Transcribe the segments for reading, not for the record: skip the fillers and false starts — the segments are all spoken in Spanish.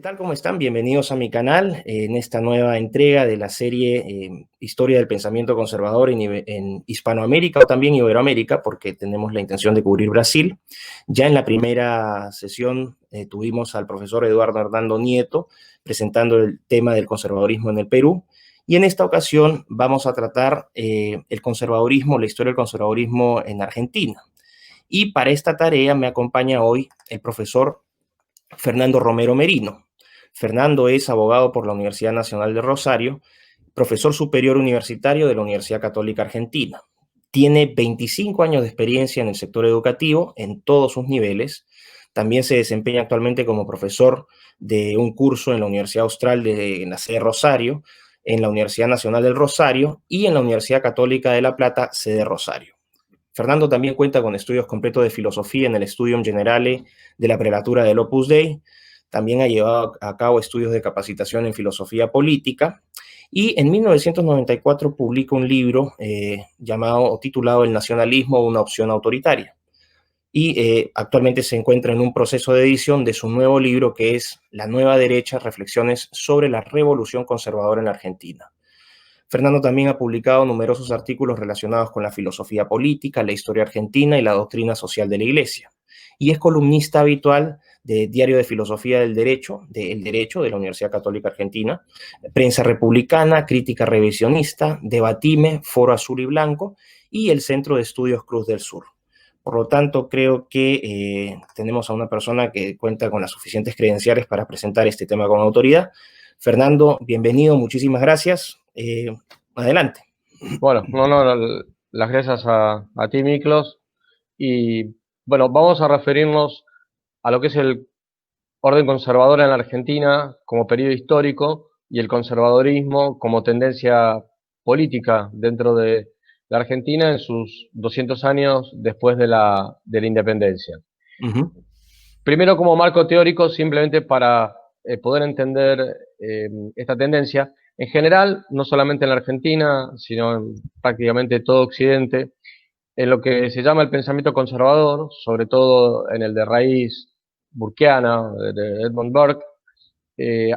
tal? ¿Cómo están? Bienvenidos a mi canal en esta nueva entrega de la serie Historia del Pensamiento Conservador en Hispanoamérica o también Iberoamérica, porque tenemos la intención de cubrir Brasil. Ya en la primera sesión tuvimos al profesor Eduardo Hernando Nieto presentando el tema del conservadurismo en el Perú. Y en esta ocasión vamos a tratar el conservadurismo, la historia del conservadurismo en Argentina. Y para esta tarea me acompaña hoy el profesor Fernando Romero Merino. Fernando es abogado por la Universidad Nacional de Rosario, profesor superior universitario de la Universidad Católica Argentina. Tiene 25 años de experiencia en el sector educativo en todos sus niveles. También se desempeña actualmente como profesor de un curso en la Universidad Austral de la sede Rosario, en la Universidad Nacional del Rosario y en la Universidad Católica de La Plata, sede Rosario. Fernando también cuenta con estudios completos de filosofía en el Studium Generale de la prelatura del Opus Dei. También ha llevado a cabo estudios de capacitación en filosofía política y en 1994 publica un libro llamado o titulado El nacionalismo, una opción autoritaria. Y actualmente se encuentra en un proceso de edición de su nuevo libro que es La nueva derecha, reflexiones sobre la revolución conservadora en la Argentina. Fernando también ha publicado numerosos artículos relacionados con la filosofía política, la historia argentina y la doctrina social de la Iglesia. Y es columnista habitual de Diario de Filosofía del Derecho, de El Derecho, de la Universidad Católica Argentina, Prensa Republicana, Crítica Revisionista, Debatime, Foro Azul y Blanco y el Centro de Estudios Cruz del Sur. Por lo tanto, creo que tenemos a una persona que cuenta con las suficientes credenciales para presentar este tema con autoridad. Fernando, bienvenido, muchísimas gracias. Adelante. Bueno, las gracias a ti, Miklos. Y bueno, vamos a referirnos a lo que es el orden conservador en la Argentina como periodo histórico y el conservadorismo como tendencia política dentro de la Argentina en sus 200 años después de la independencia. Primero, como marco teórico, simplemente para poder entender esta tendencia, en general, no solamente en la Argentina, sino en prácticamente todo Occidente, en lo que se llama el pensamiento conservador, sobre todo en el de raíz burkeana, de Edmund Burke,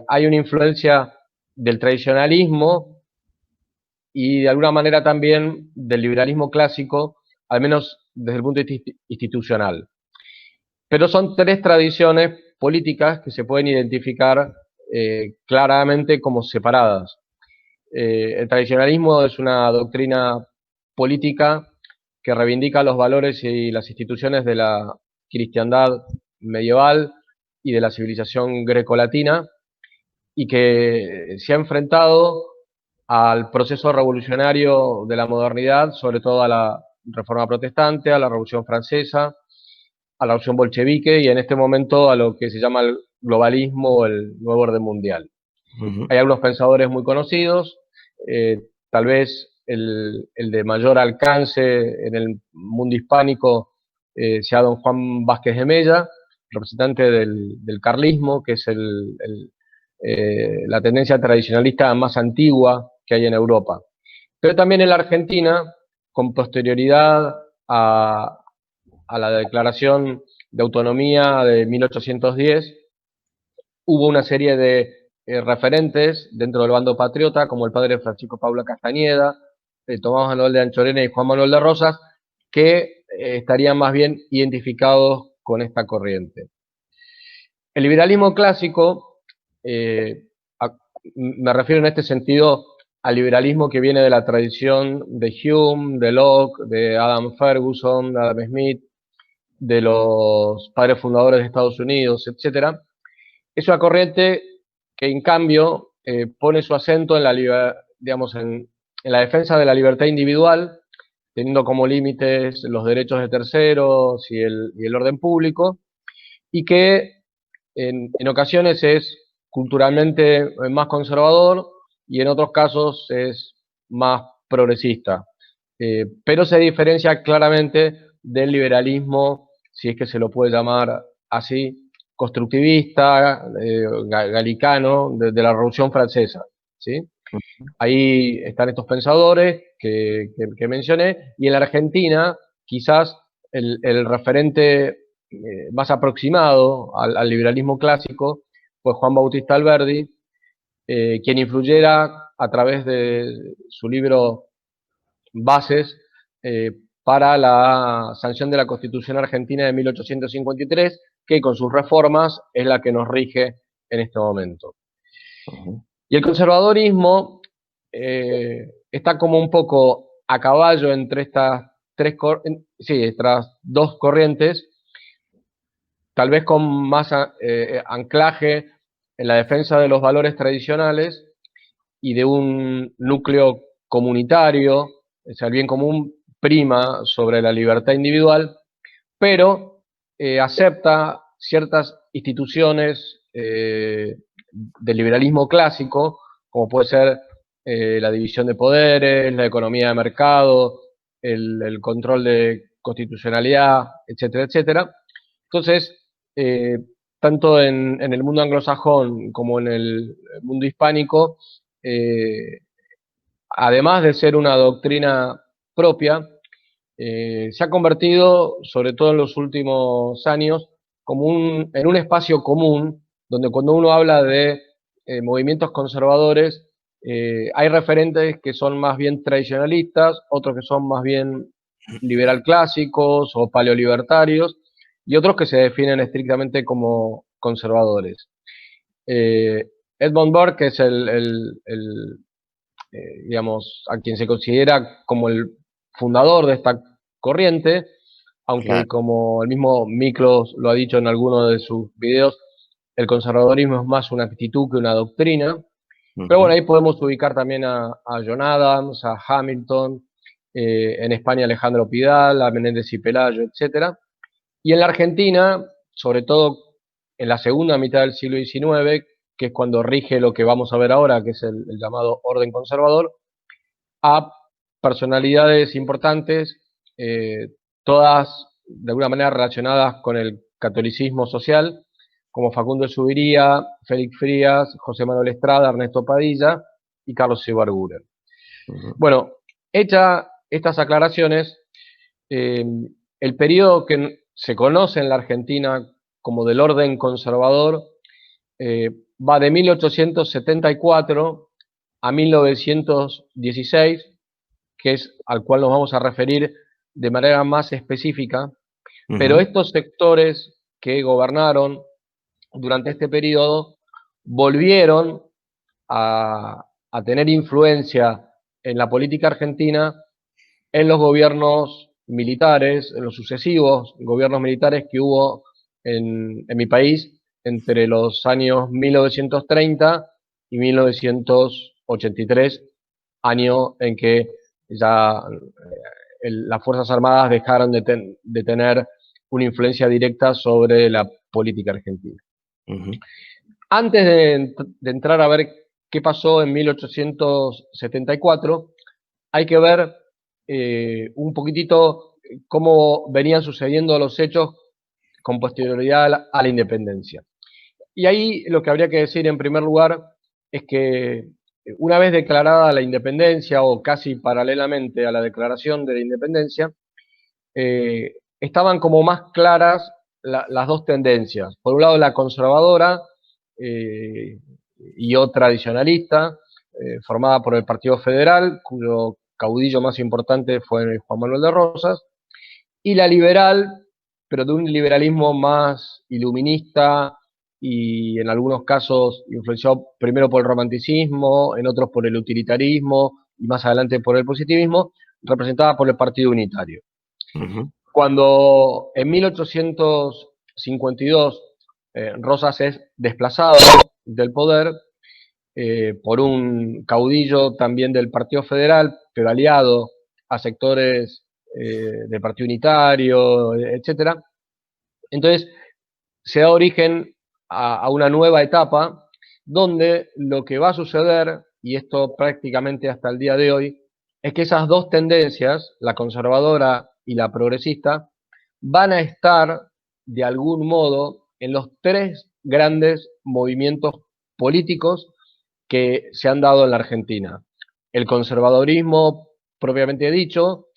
hay una influencia del tradicionalismo y de alguna manera también del liberalismo clásico, al menos desde el punto de vista institucional. Pero son tres tradiciones políticas que se pueden identificar claramente como separadas. El tradicionalismo es una doctrina política que reivindica los valores y las instituciones de la cristiandad medieval y de la civilización grecolatina y que se ha enfrentado al proceso revolucionario de la modernidad, sobre todo a la Reforma Protestante, a la Revolución Francesa, a la revolución bolchevique y en este momento a lo que se llama el globalismo o el nuevo orden mundial. Hay algunos pensadores muy conocidos, tal vez el de mayor alcance en el mundo hispánico sea don Juan Vázquez de Mella, representante del carlismo, que es la tendencia tradicionalista más antigua que hay en Europa. Pero también en la Argentina, con posterioridad a la Declaración de Autonomía de 1810, hubo una serie de referentes dentro del bando patriota, como el padre Francisco Paula Castañeda, Tomás Manuel de Anchorena y Juan Manuel de Rosas, que estarían más bien identificados con esta corriente. El liberalismo clásico, me refiero en este sentido al liberalismo que viene de la tradición de Hume, de Locke, de Adam Ferguson, de Adam Smith, de los padres fundadores de Estados Unidos, etc. Es una corriente que en cambio pone su acento en la defensa de la libertad individual, teniendo como límites los derechos de terceros y el orden público, y que en ocasiones es culturalmente más conservador y en otros casos es más progresista. Pero se diferencia claramente del liberalismo, si es que se lo puede llamar así, constructivista, galicano, de la Revolución Francesa, ¿sí? Ahí están estos pensadores que mencioné, y en la Argentina quizás el referente más aproximado al liberalismo clásico fue Juan Bautista Alberdi, quien influyera a través de su libro Bases para la sanción de la Constitución Argentina de 1853, que con sus reformas es la que nos rige en este momento. Y el conservadorismo está como un poco a caballo entre estas dos corrientes, tal vez con más anclaje en la defensa de los valores tradicionales y de un núcleo comunitario, o sea, el bien común prima sobre la libertad individual, pero acepta ciertas instituciones del liberalismo clásico, como puede ser la división de poderes, la economía de mercado, el control de constitucionalidad, etcétera, etcétera. Entonces, tanto en el mundo anglosajón como en el mundo hispánico, además de ser una doctrina propia, se ha convertido, sobre todo en los últimos años, como en un espacio común, donde cuando uno habla de movimientos conservadores, hay referentes que son más bien tradicionalistas, otros que son más bien liberal clásicos o paleolibertarios, y otros que se definen estrictamente como conservadores. Edmund Burke, que es digamos, a quien se considera como el fundador de esta corriente, aunque claro, como el mismo Miklos lo ha dicho en alguno de sus videos, el conservadorismo es más una actitud que una doctrina. Pero bueno, ahí podemos ubicar también a John Adams, a Hamilton, en España Alejandro Pidal, a Menéndez y Pelayo, etc. Y en la Argentina, sobre todo en la segunda mitad del siglo XIX, que es cuando rige lo que vamos a ver ahora, que es el llamado orden conservador, a personalidades importantes, todas de alguna manera relacionadas con el catolicismo social, como Facundo Subiría, Félix Frías, José Manuel Estrada, Ernesto Padilla y Carlos Ibarguren. Bueno, hechas estas aclaraciones, el periodo que se conoce en la Argentina como del orden conservador va de 1874 a 1916, que es al cual nos vamos a referir de manera más específica, pero estos sectores que gobernaron durante este periodo volvieron a tener influencia en la política argentina en los gobiernos militares, en los sucesivos gobiernos militares que hubo en mi país entre los años 1930 y 1983, año en que ya las Fuerzas Armadas dejaron de tener una influencia directa sobre la política argentina. Antes de entrar a ver qué pasó en 1874, hay que ver un poquitito cómo venían sucediendo los hechos con posterioridad a la independencia. Y ahí lo que habría que decir en primer lugar es que una vez declarada la independencia, o casi paralelamente a la declaración de la independencia, estaban como más claras las dos tendencias. Por un lado la conservadora y o tradicionalista, formada por el Partido Federal, cuyo caudillo más importante fue Juan Manuel de Rosas, y la liberal, pero de un liberalismo más iluminista y en algunos casos influenciado primero por el romanticismo, en otros por el utilitarismo y más adelante por el positivismo, representada por el Partido Unitario. Cuando en 1852 Rosas es desplazado del poder por un caudillo también del Partido Federal, pero aliado a sectores del Partido Unitario, etc. Entonces se da origen a una nueva etapa donde lo que va a suceder, y esto prácticamente hasta el día de hoy, es que esas dos tendencias, la conservadora y la progresista, van a estar de algún modo en los tres grandes movimientos políticos que se han dado en la Argentina. El conservadorismo propiamente dicho,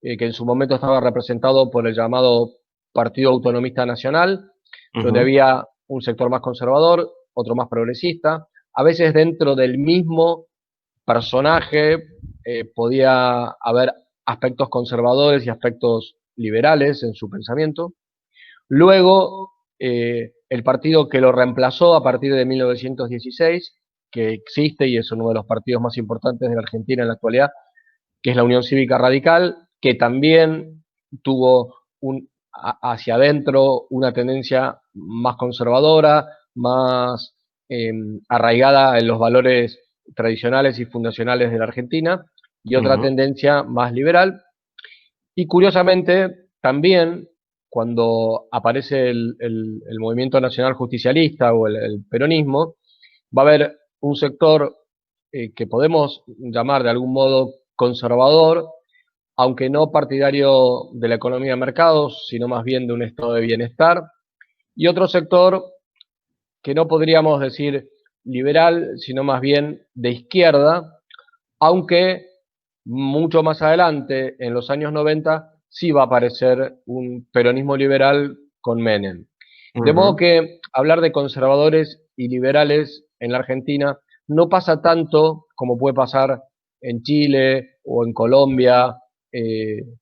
que en su momento estaba representado por el llamado Partido Autonomista Nacional, donde había un sector más conservador otro más progresista. A veces dentro del mismo personaje podía haber aspectos conservadores y aspectos liberales en su pensamiento. Luego, el partido que lo reemplazó a partir de 1916, que existe y es uno de los partidos más importantes de la Argentina en la actualidad, que es la Unión Cívica Radical, que también tuvo hacia adentro una tendencia más conservadora, más arraigada en los valores tradicionales y fundacionales de la Argentina, y otra tendencia más liberal. Y curiosamente, también cuando aparece el movimiento nacional justicialista o el peronismo, va a haber un sector que podemos llamar de algún modo conservador, aunque no partidario de la economía de mercados, sino más bien de un estado de bienestar, y otro sector que no podríamos decir liberal, sino más bien de izquierda, aunque mucho más adelante, en los años 90, sí va a aparecer un peronismo liberal con Menem. De modo que hablar de conservadores y liberales en la Argentina no pasa tanto como puede pasar en Chile o en Colombia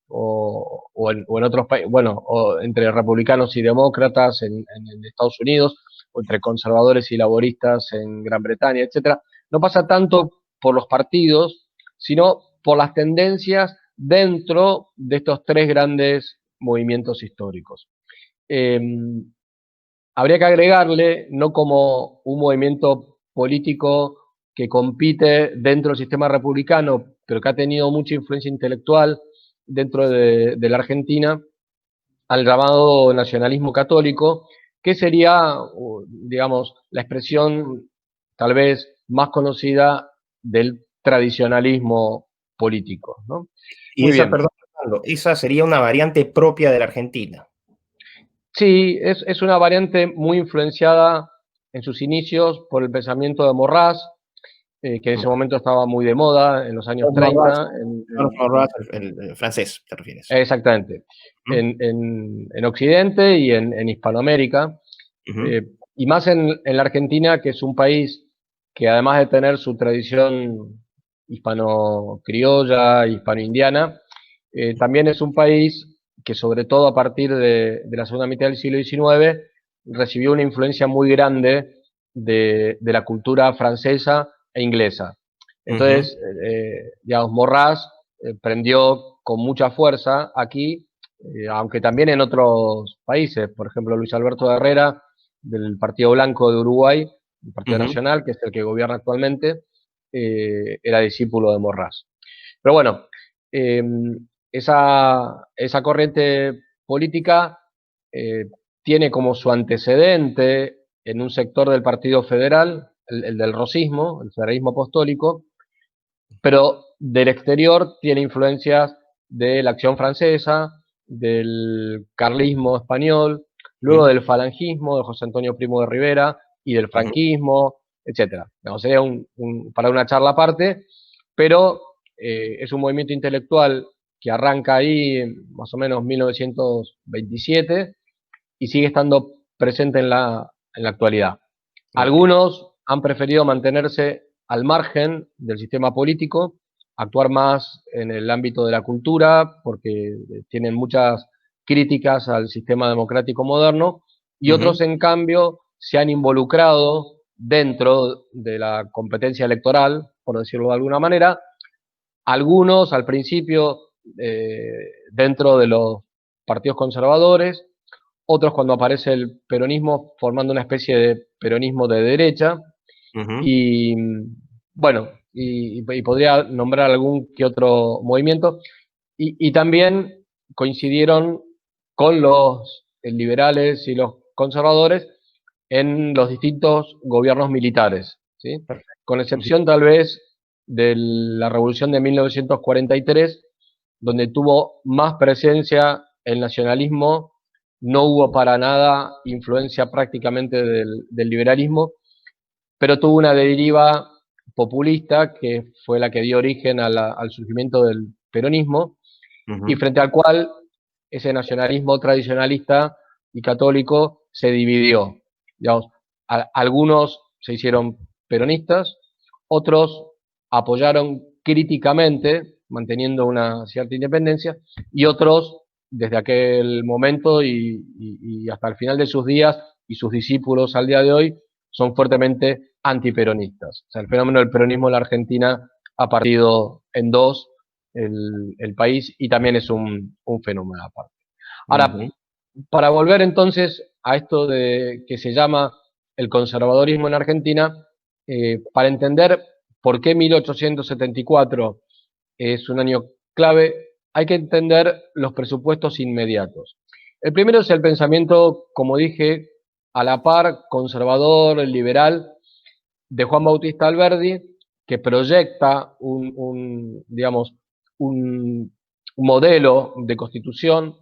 o en otros países, bueno, o entre republicanos y demócratas en Estados Unidos, o entre conservadores y laboristas en Gran Bretaña, etcétera. No pasa tanto por los partidos, sino por las tendencias dentro de estos tres grandes movimientos históricos. Habría que agregarle, no como un movimiento político que compite dentro del sistema republicano, pero que ha tenido mucha influencia intelectual dentro de la Argentina, al llamado nacionalismo católico, que sería, digamos, la expresión tal vez más conocida del tradicionalismo político, ¿no? Y Muy esa, bien. perdón, Fernando, esa sería una variante propia de la Argentina. Sí, es una variante muy influenciada en sus inicios por el pensamiento de Morras, que en ese momento estaba muy de moda, en los años 30. Charles Maurras, el francés, ¿te refieres? Exactamente. ¿Mm? En Occidente y en Hispanoamérica, Ujú. y más en la Argentina, que es un país que además de tener su tradición hispano-criolla, hispano-indiana, también es un país que sobre todo a partir de la segunda mitad del siglo XIX recibió una influencia muy grande de la cultura francesa e inglesa. Ujú. Entonces, digamos, Morras prendió con mucha fuerza aquí, aunque también en otros países, por ejemplo, Luis Alberto Herrera, del Partido Blanco de Uruguay, el Partido Ujú. Nacional, que es el que gobierna actualmente, era discípulo de Morras. Pero bueno, eh, esa corriente política eh, tiene como su antecedente en un sector del Partido Federal, el del rosismo, el federalismo apostólico, pero del exterior tiene influencias de la acción francesa, del carlismo español, luego Ujú. del falangismo de José Antonio Primo de Rivera y del Ujú. franquismo, etcétera. No, sería para una charla aparte, pero es un movimiento intelectual que arranca ahí más o menos 1927 y sigue estando presente en la actualidad. Ok. Algunos han preferido mantenerse al margen del sistema político, actuar más en el ámbito de la cultura, porque tienen muchas críticas al sistema democrático moderno, y Ujú. otros, en cambio, se han involucrado dentro de la competencia electoral, por decirlo de alguna manera, algunos al principio dentro de los partidos conservadores, otros cuando aparece el peronismo formando una especie de peronismo de derecha, Ujú. y bueno, y podría nombrar algún que otro movimiento, y también coincidieron con los liberales y los conservadores en los distintos gobiernos militares, ¿sí? Perfecto. Con Ujú. excepción tal vez de la revolución de 1943, donde tuvo más presencia el nacionalismo, no hubo para nada influencia prácticamente del liberalismo, pero tuvo una deriva populista que fue la que dio origen al surgimiento del peronismo, y Ujú. frente al cual ese nacionalismo tradicionalista y católico se dividió. Digamos, algunos se hicieron peronistas, otros apoyaron críticamente, manteniendo una cierta independencia, y otros, desde aquel momento y hasta el final de sus días, y sus discípulos al día de hoy, son fuertemente antiperonistas. O sea, el fenómeno del peronismo en la Argentina ha partido en dos el país y también es un fenómeno aparte. Ahora, para volver entonces a esto de que se llama el conservadorismo en Argentina, para entender por qué 1874 es un año clave, hay que entender los presupuestos inmediatos. El primero es el pensamiento, como dije, a la par conservador, liberal, de Juan Bautista Alberdi, que proyecta digamos, un modelo de constitución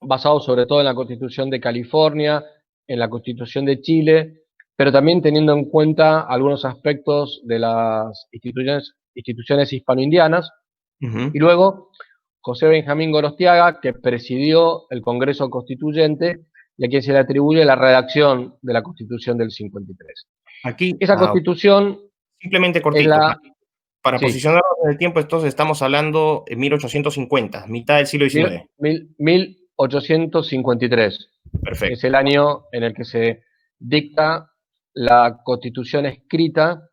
basado sobre todo en la Constitución de California, en la Constitución de Chile, pero también teniendo en cuenta algunos aspectos de las instituciones hispanoindianas. Y luego José Benjamín Gorostiaga, que presidió el Congreso Constituyente y a quien se le atribuye la redacción de la Constitución del 53. Aquí, Esa Constitución simplemente es cortito, la... para Sí, posicionarnos en el tiempo, entonces estamos hablando en 1850, mitad del siglo XIX. 1853 es Perfecto. el año en el que se dicta la Constitución escrita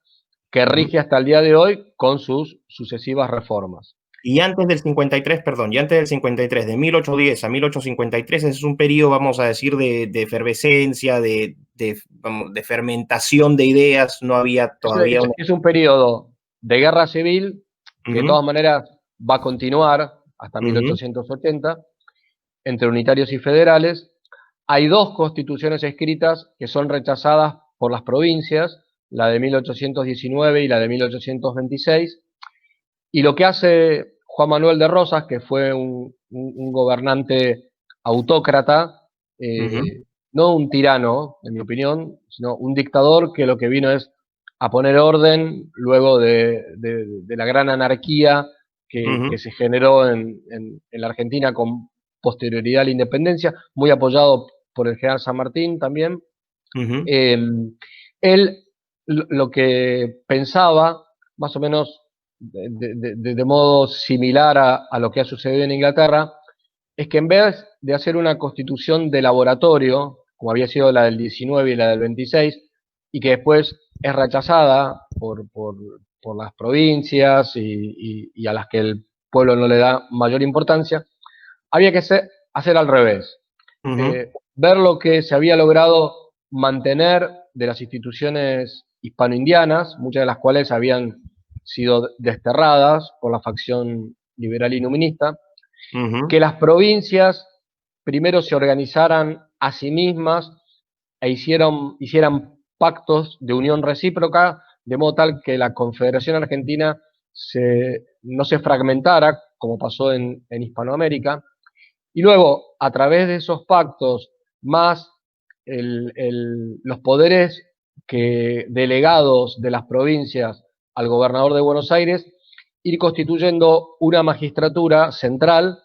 que rige hasta el día de hoy con sus sucesivas reformas. Y antes del 53, perdón, y antes del 53, de 1810 a 1853, ese es un periodo, vamos a decir, de efervescencia, de fermentación de ideas, no había todavía una... Es un periodo de guerra civil que de Ujú, todas maneras va a continuar hasta ujú, 1880 entre unitarios y federales. Hay dos constituciones escritas que son rechazadas por las provincias, la de 1819 y la de 1826, y lo que hace Juan Manuel de Rosas, que fue un gobernante autócrata, ujú, no un tirano, en mi opinión, sino un dictador que lo que vino es a poner orden luego de la gran anarquía ujú, que se generó en la Argentina con posterioridad a la independencia, muy apoyado por el general San Martín también. ujú, Eh, Él lo que pensaba, más o menos de modo similar a lo que ha sucedido en Inglaterra, es que en vez de hacer una constitución de laboratorio, como había sido la del 19 y la del 26, y que después es rechazada por las provincias y a las que el pueblo no le da mayor importancia, había que hacer al revés. ujú, Ver lo que se había logrado mantener de las instituciones hispanoindianas, muchas de las cuales habían sido desterradas por la facción liberal y numinista, ujú, que las provincias primero se organizaran a sí mismas e hicieran pactos de unión recíproca, de modo tal que la Confederación Argentina no se fragmentara, como pasó en Hispanoamérica, y luego, a través de esos pactos, más los poderes delegados de las provincias al gobernador de Buenos Aires, ir constituyendo una magistratura central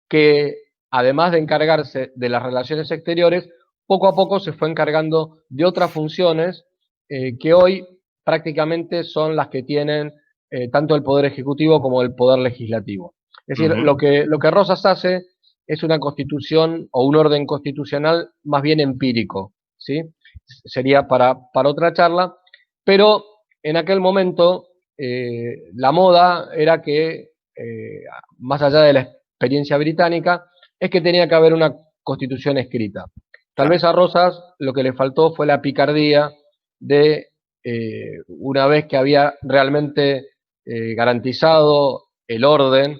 que, además de encargarse de las relaciones exteriores, poco a poco se fue encargando de otras funciones que hoy prácticamente son las que tienen tanto el Poder Ejecutivo como el Poder Legislativo. Es decir, ujú, lo que Rosas hace es una constitución o un orden constitucional más bien empírico, ¿sí? Sería para otra charla, pero en aquel momento la moda era que, más allá de la experiencia británica, es que tenía que haber una constitución escrita. Tal vez claro. a Rosas lo que le faltó fue la picardía de, una vez que había realmente garantizado el orden,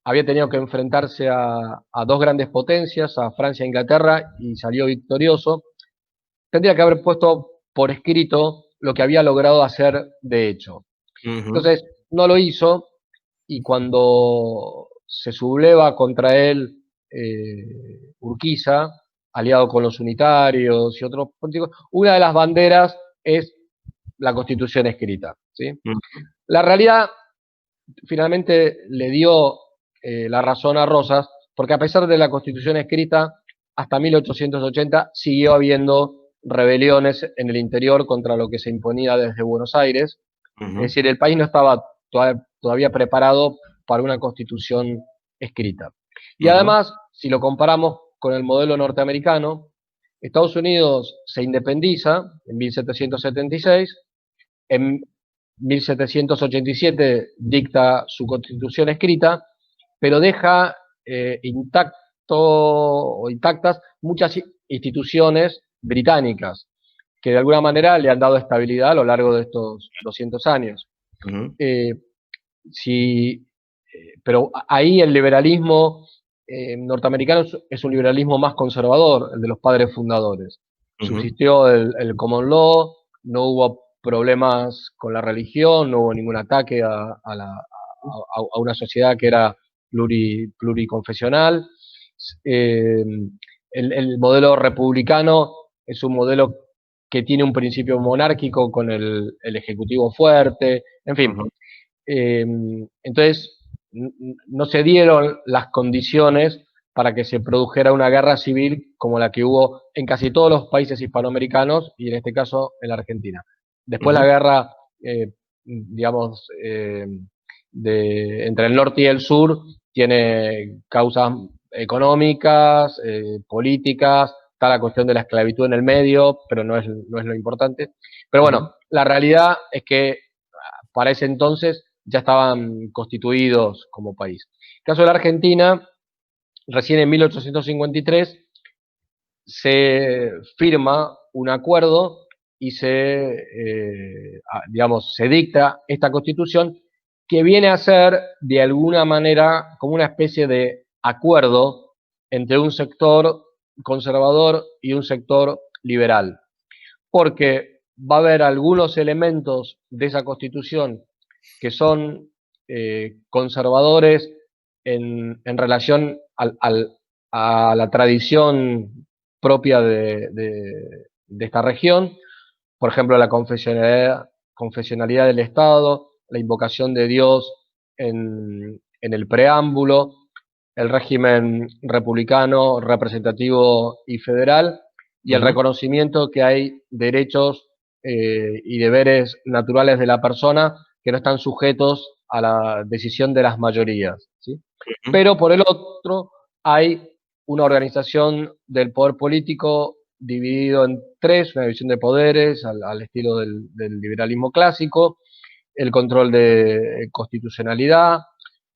había tenido que enfrentarse a dos grandes potencias, a Francia e Inglaterra, y salió victorioso. Tendría que haber puesto por escrito lo que había logrado hacer de hecho. Ujú, Entonces, no lo hizo, y cuando se subleva contra él Urquiza, aliado con los unitarios y otros políticos, una de las banderas es la Constitución escrita, ¿sí? ujú, La realidad finalmente le dio la razón a Rosas, porque a pesar de la Constitución escrita, hasta 1880 siguió habiendo rebeliones en el interior contra lo que se imponía desde Buenos Aires. Es decir, el país no estaba todavía preparado para una constitución escrita. Y además, si lo comparamos con el modelo norteamericano, Estados Unidos se independiza en 1776, en 1787 dicta su constitución escrita, pero deja intactas muchas instituciones británicas que de alguna manera le han dado estabilidad a lo largo de estos 200 años. Eh, si, pero ahí el liberalismo norteamericano es un liberalismo más conservador, el de los padres fundadores. Subsistió el common law, no hubo problemas con la religión, no hubo ningún ataque a una sociedad que era pluriconfesional. El modelo republicano es un modelo que tiene un principio monárquico con el ejecutivo fuerte, en fin. Entonces, no se dieron las condiciones para que se produjera una guerra civil como la que hubo en casi todos los países hispanoamericanos y en este caso en la Argentina. Después la guerra, digamos, entre el norte y el sur tiene causas económicas, políticas, está la cuestión de la esclavitud en el medio, pero no es lo importante. Pero bueno, la realidad es que para ese entonces ya estaban constituidos como país. En el caso de la Argentina, recién en 1853 se firma un acuerdo y digamos, se dicta esta constitución que viene a ser de alguna manera como una especie de acuerdo entre un sector conservador y un sector liberal, porque va a haber algunos elementos de esa constitución que son conservadores en relación a la tradición propia de esta región, por ejemplo, la confesionalidad del Estado, la invocación de Dios en el preámbulo, el régimen republicano, representativo y federal, y el reconocimiento que hay derechos y deberes naturales de la persona que no están sujetos a la decisión de las mayorías, ¿sí? Pero por el otro hay una organización del poder político dividido en tres, una división de poderes al estilo del liberalismo clásico, el control de constitucionalidad,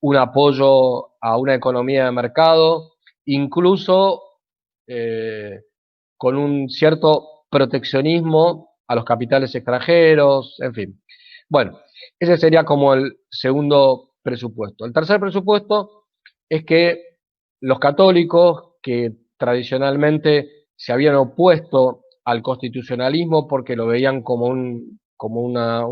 un apoyo a una economía de mercado, incluso con un cierto proteccionismo a los capitales extranjeros, en fin. Bueno, ese sería como el segundo presupuesto. El tercer presupuesto es que los católicos, que tradicionalmente se habían opuesto al constitucionalismo porque lo veían como un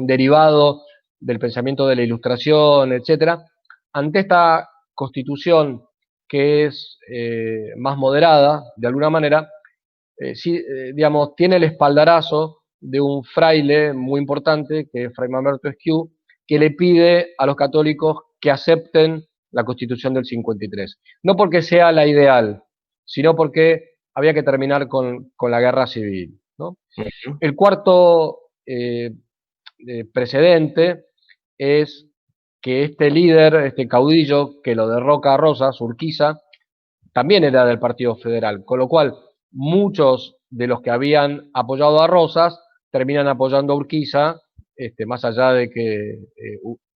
derivado del pensamiento de la Ilustración, etcétera, ante esta constitución que es más moderada, de alguna manera, digamos, tiene el espaldarazo de un fraile muy importante, que es Fray Mamerto Esquiú, que le pide a los católicos que acepten la Constitución del 53. No porque sea la ideal, sino porque había que terminar con la guerra civil, ¿no? El cuarto precedente es que este líder, este caudillo que lo derroca a Rosas, Urquiza, también era del Partido Federal, con lo cual muchos de los que habían apoyado a Rosas terminan apoyando a Urquiza, más allá de que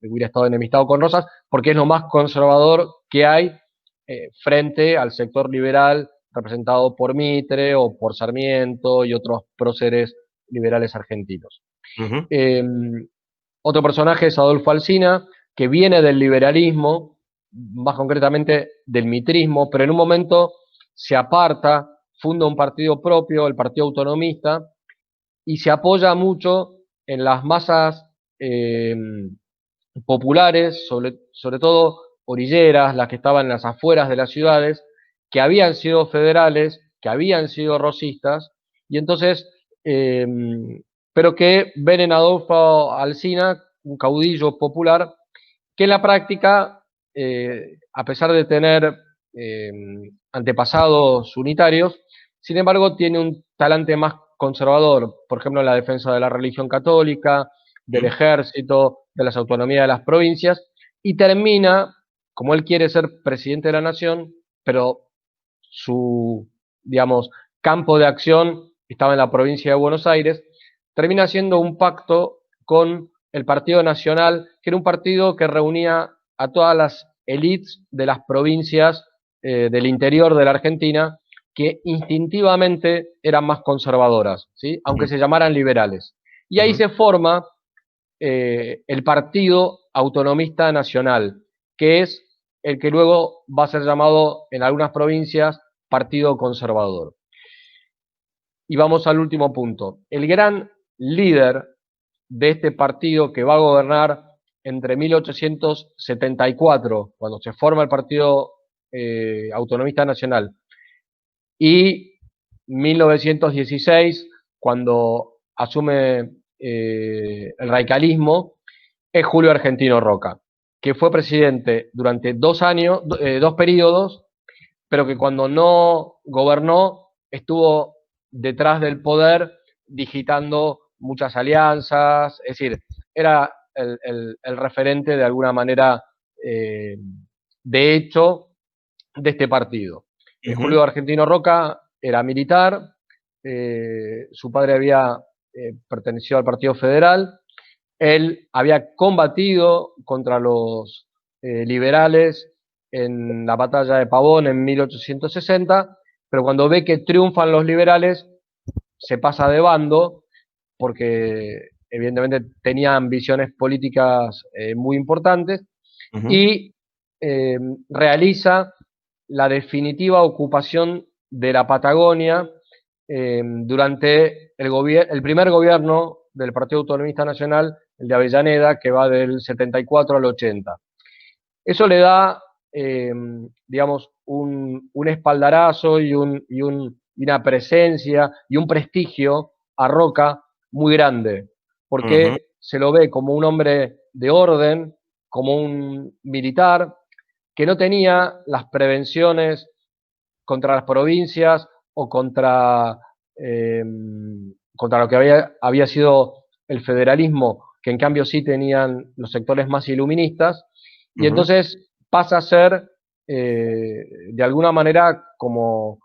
hubiera estado enemistado con Rosas, porque es lo más conservador que hay frente al sector liberal representado por Mitre o por Sarmiento y otros próceres liberales argentinos. Otro personaje es Adolfo Alsina, que viene del liberalismo, más concretamente del mitrismo, pero en un momento se aparta, funda un partido propio, el Partido Autonomista, y se apoya mucho en las masas populares, sobre todo orilleras, las que estaban en las afueras de las ciudades, que habían sido federales, que habían sido rosistas, y entonces, pero que ven en Adolfo Alsina, un caudillo popular, que en la práctica, a pesar de tener antepasados unitarios, sin embargo tiene un talante más conservador, por ejemplo, en la defensa de la religión católica, del ejército, de las autonomías de las provincias, y termina, como él quiere ser presidente de la nación, pero su, digamos, campo de acción estaba en la provincia de Buenos Aires, termina haciendo un pacto con el Partido Nacional, que era un partido que reunía a todas las élites de las provincias del interior de la Argentina, que instintivamente eran más conservadoras, ¿sí? Aunque se llamaran liberales. Y ahí se forma el Partido Autonomista Nacional, que es el que luego va a ser llamado en algunas provincias Partido Conservador. Y vamos al último punto. El gran líder de este partido que va a gobernar entre 1874, cuando se forma el Partido Autonomista Nacional, y 1916, cuando asume el radicalismo, es Julio Argentino Roca, que fue presidente durante 2 años, 2 periodos, pero que cuando no gobernó estuvo detrás del poder digitando muchas alianzas, es decir, era el referente de alguna manera de hecho de este partido. Julio Argentino Roca era militar, su padre había pertenecido al Partido Federal, él había combatido contra los liberales en la batalla de Pavón en 1860, pero cuando ve que triunfan los liberales, se pasa de bando, porque evidentemente tenía ambiciones políticas muy importantes, y realiza la definitiva ocupación de la Patagonia durante el primer gobierno del Partido Autonomista Nacional, el de Avellaneda, que va del 74 al 80. Eso le da, digamos, un espaldarazo y una presencia y un prestigio a Roca muy grande, porque se lo ve como un hombre de orden, como un militar, que no tenía las prevenciones contra las provincias o contra lo que había sido el federalismo, que en cambio sí tenían los sectores más iluministas, y entonces pasa a ser de alguna manera como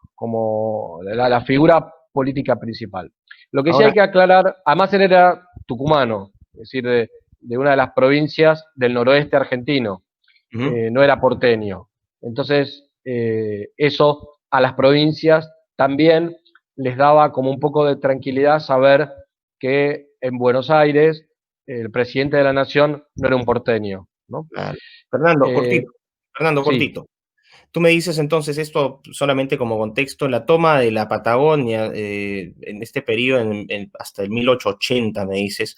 la figura política principal. Lo que sí hay que aclarar, además él era tucumano, es decir, de una de las provincias del noroeste argentino, no era porteño. Entonces, eso a las provincias también les daba como un poco de tranquilidad saber que en Buenos Aires el presidente de la nación no era un porteño, ¿no? Claro. Fernando, Sí, cortito. Tú me dices entonces esto solamente como contexto, la toma de la Patagonia en este periodo, hasta el 1880, me dices.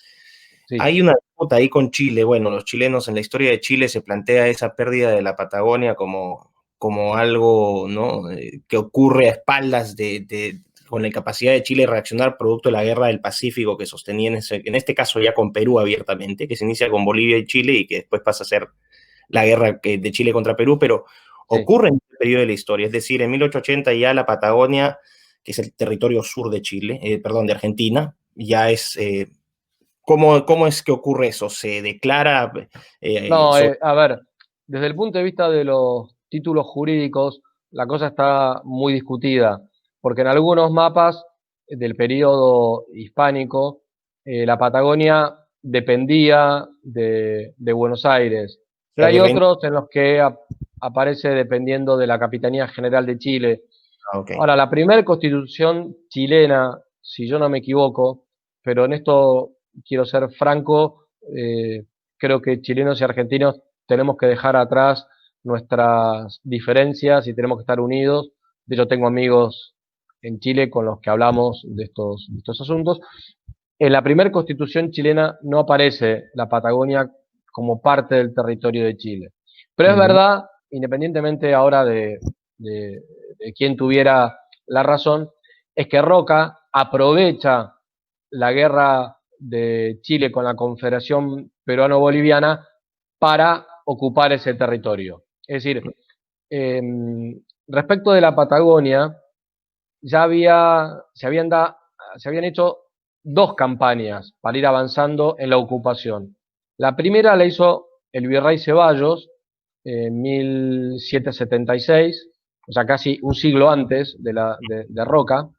sí, Hay una disputa ahí con Chile. Bueno, los chilenos en la historia de Chile se plantea esa pérdida de la Patagonia como algo, ¿no? Que ocurre a espaldas con la incapacidad de Chile de reaccionar producto de la guerra del Pacífico que sostenía en este caso ya con Perú abiertamente, que se inicia con Bolivia y Chile y que después pasa a ser la guerra de Chile contra Perú, pero sí. ocurre en este periodo de la historia. Es decir, en 1880 ya la Patagonia, que es el territorio sur de Chile, perdón, de Argentina, ya es... ¿cómo es que ocurre eso? ¿Se declara No, sobre... a ver, desde el punto de vista de los títulos jurídicos, la cosa está muy discutida, porque en algunos mapas del periodo hispánico, la Patagonia dependía de Buenos Aires, pero hay otros en los que aparece dependiendo de la Capitanía General de Chile. Okay. Ahora, la primera constitución chilena, si yo no me equivoco, pero en esto quiero ser franco, creo que chilenos y argentinos tenemos que dejar atrás nuestras diferencias y tenemos que estar unidos. De hecho, tengo amigos en Chile con los que hablamos de estos asuntos. En la primera constitución chilena no aparece la Patagonia como parte del territorio de Chile. Pero es verdad, independientemente ahora de quién tuviera la razón, es que Roca aprovecha la guerra de Chile con la Confederación Peruano-Boliviana para ocupar ese territorio. Es decir, respecto de la Patagonia, ya se habían se habían hecho dos campañas para ir avanzando en la ocupación. La primera la hizo el virrey Ceballos en 1776, o sea, casi un siglo antes de Roca,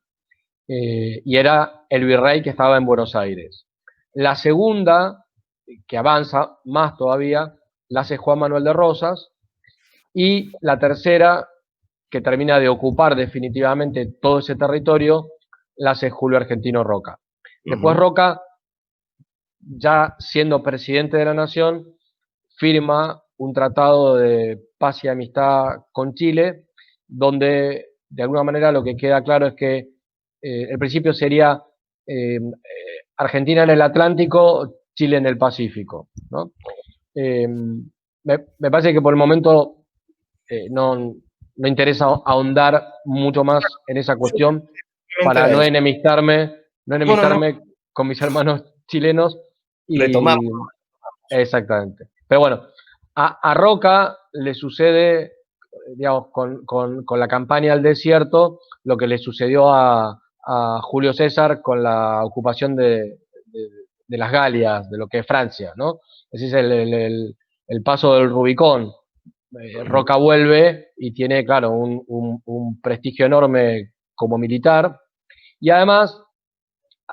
y era el virrey que estaba en Buenos Aires. La segunda, que avanza más todavía, la hace Juan Manuel de Rosas, y la tercera, que termina de ocupar definitivamente todo ese territorio, la hace Julio Argentino Roca. Después Roca, ya siendo presidente de la Nación, firma un tratado de paz y amistad con Chile, donde de alguna manera lo que queda claro es que el principio sería Argentina en el Atlántico, Chile en el Pacífico, ¿no? Me parece que por el momento no interesa ahondar mucho más en esa cuestión para no enemistarme, No, no, no, con mis hermanos chilenos. retomamos. Y exactamente. Pero bueno, a Roca le sucede, digamos, con la campaña al desierto, lo que le sucedió a Julio César con la ocupación de las Galias, de lo que es Francia, ¿no? Ese es el paso del Rubicón. Roca vuelve y tiene, claro, un prestigio enorme como militar, y además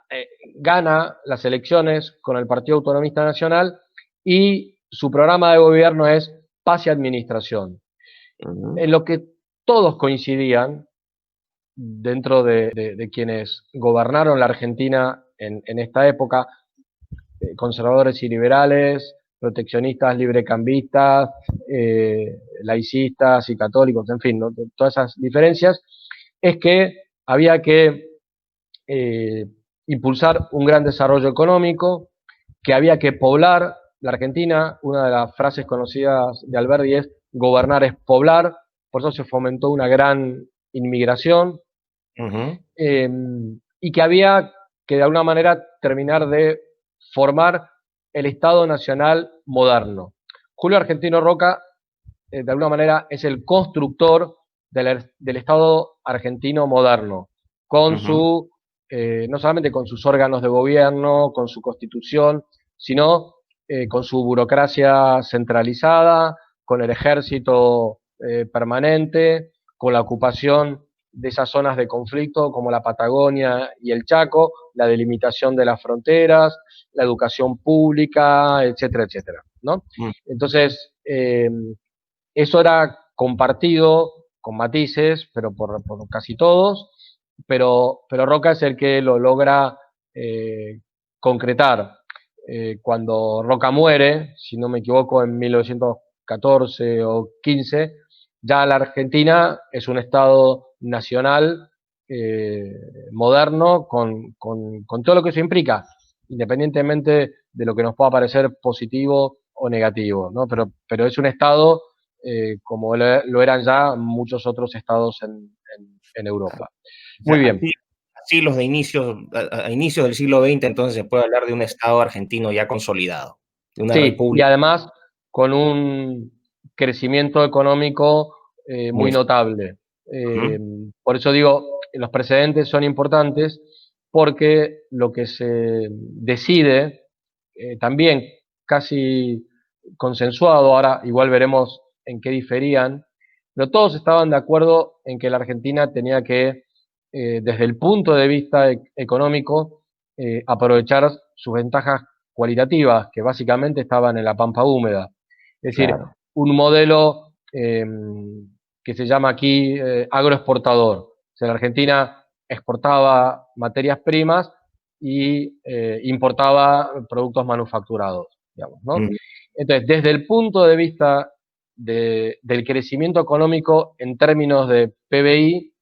eh, gana las elecciones con el Partido Autonomista Nacional, y su programa de gobierno es paz y administración, en lo que todos coincidían dentro de quienes gobernaron la Argentina en esta época, conservadores y liberales, proteccionistas, librecambistas, laicistas y católicos, en fin, ¿no? Todas esas diferencias, es que había que impulsar un gran desarrollo económico, que había que poblar la Argentina. Una de las frases conocidas de Alberdi es gobernar es poblar, por eso se fomentó una gran inmigración, y que había que de alguna manera terminar de formar el Estado Nacional moderno. Julio Argentino Roca, de alguna manera, es el constructor del Estado argentino moderno, con su, no solamente con sus órganos de gobierno, con su constitución, sino con su burocracia centralizada, con el ejército permanente, con la ocupación de esas zonas de conflicto como la Patagonia y el Chaco, la delimitación de las fronteras, la educación pública, etcétera, etcétera, ¿no? Entonces, eso era compartido con matices, pero por casi todos, pero Roca es el que lo logra concretar. Cuando Roca muere, si no me equivoco, en 1914 o 15, ya la Argentina es un Estado nacional moderno con todo lo que eso implica, independientemente de lo que nos pueda parecer positivo o negativo, ¿no? Pero es un Estado como lo eran ya muchos otros estados en Europa. Muy bien. Así los de a inicios del siglo XX, entonces se puede hablar de un Estado argentino ya consolidado, de una Sí, y república. además con un crecimiento económico muy notable. Por eso digo, los precedentes son importantes, porque lo que se decide, también casi consensuado, ahora igual veremos en qué diferían, pero todos estaban de acuerdo en que la Argentina tenía que, desde el punto de vista económico, aprovechar sus ventajas cualitativas, que básicamente estaban en la pampa húmeda. Es decir, Claro. un modelo que se llama aquí agroexportador. O sea, la Argentina exportaba materias primas y importaba productos manufacturados, digamos, ¿no? Entonces, desde el punto de vista del crecimiento económico en términos de PBI,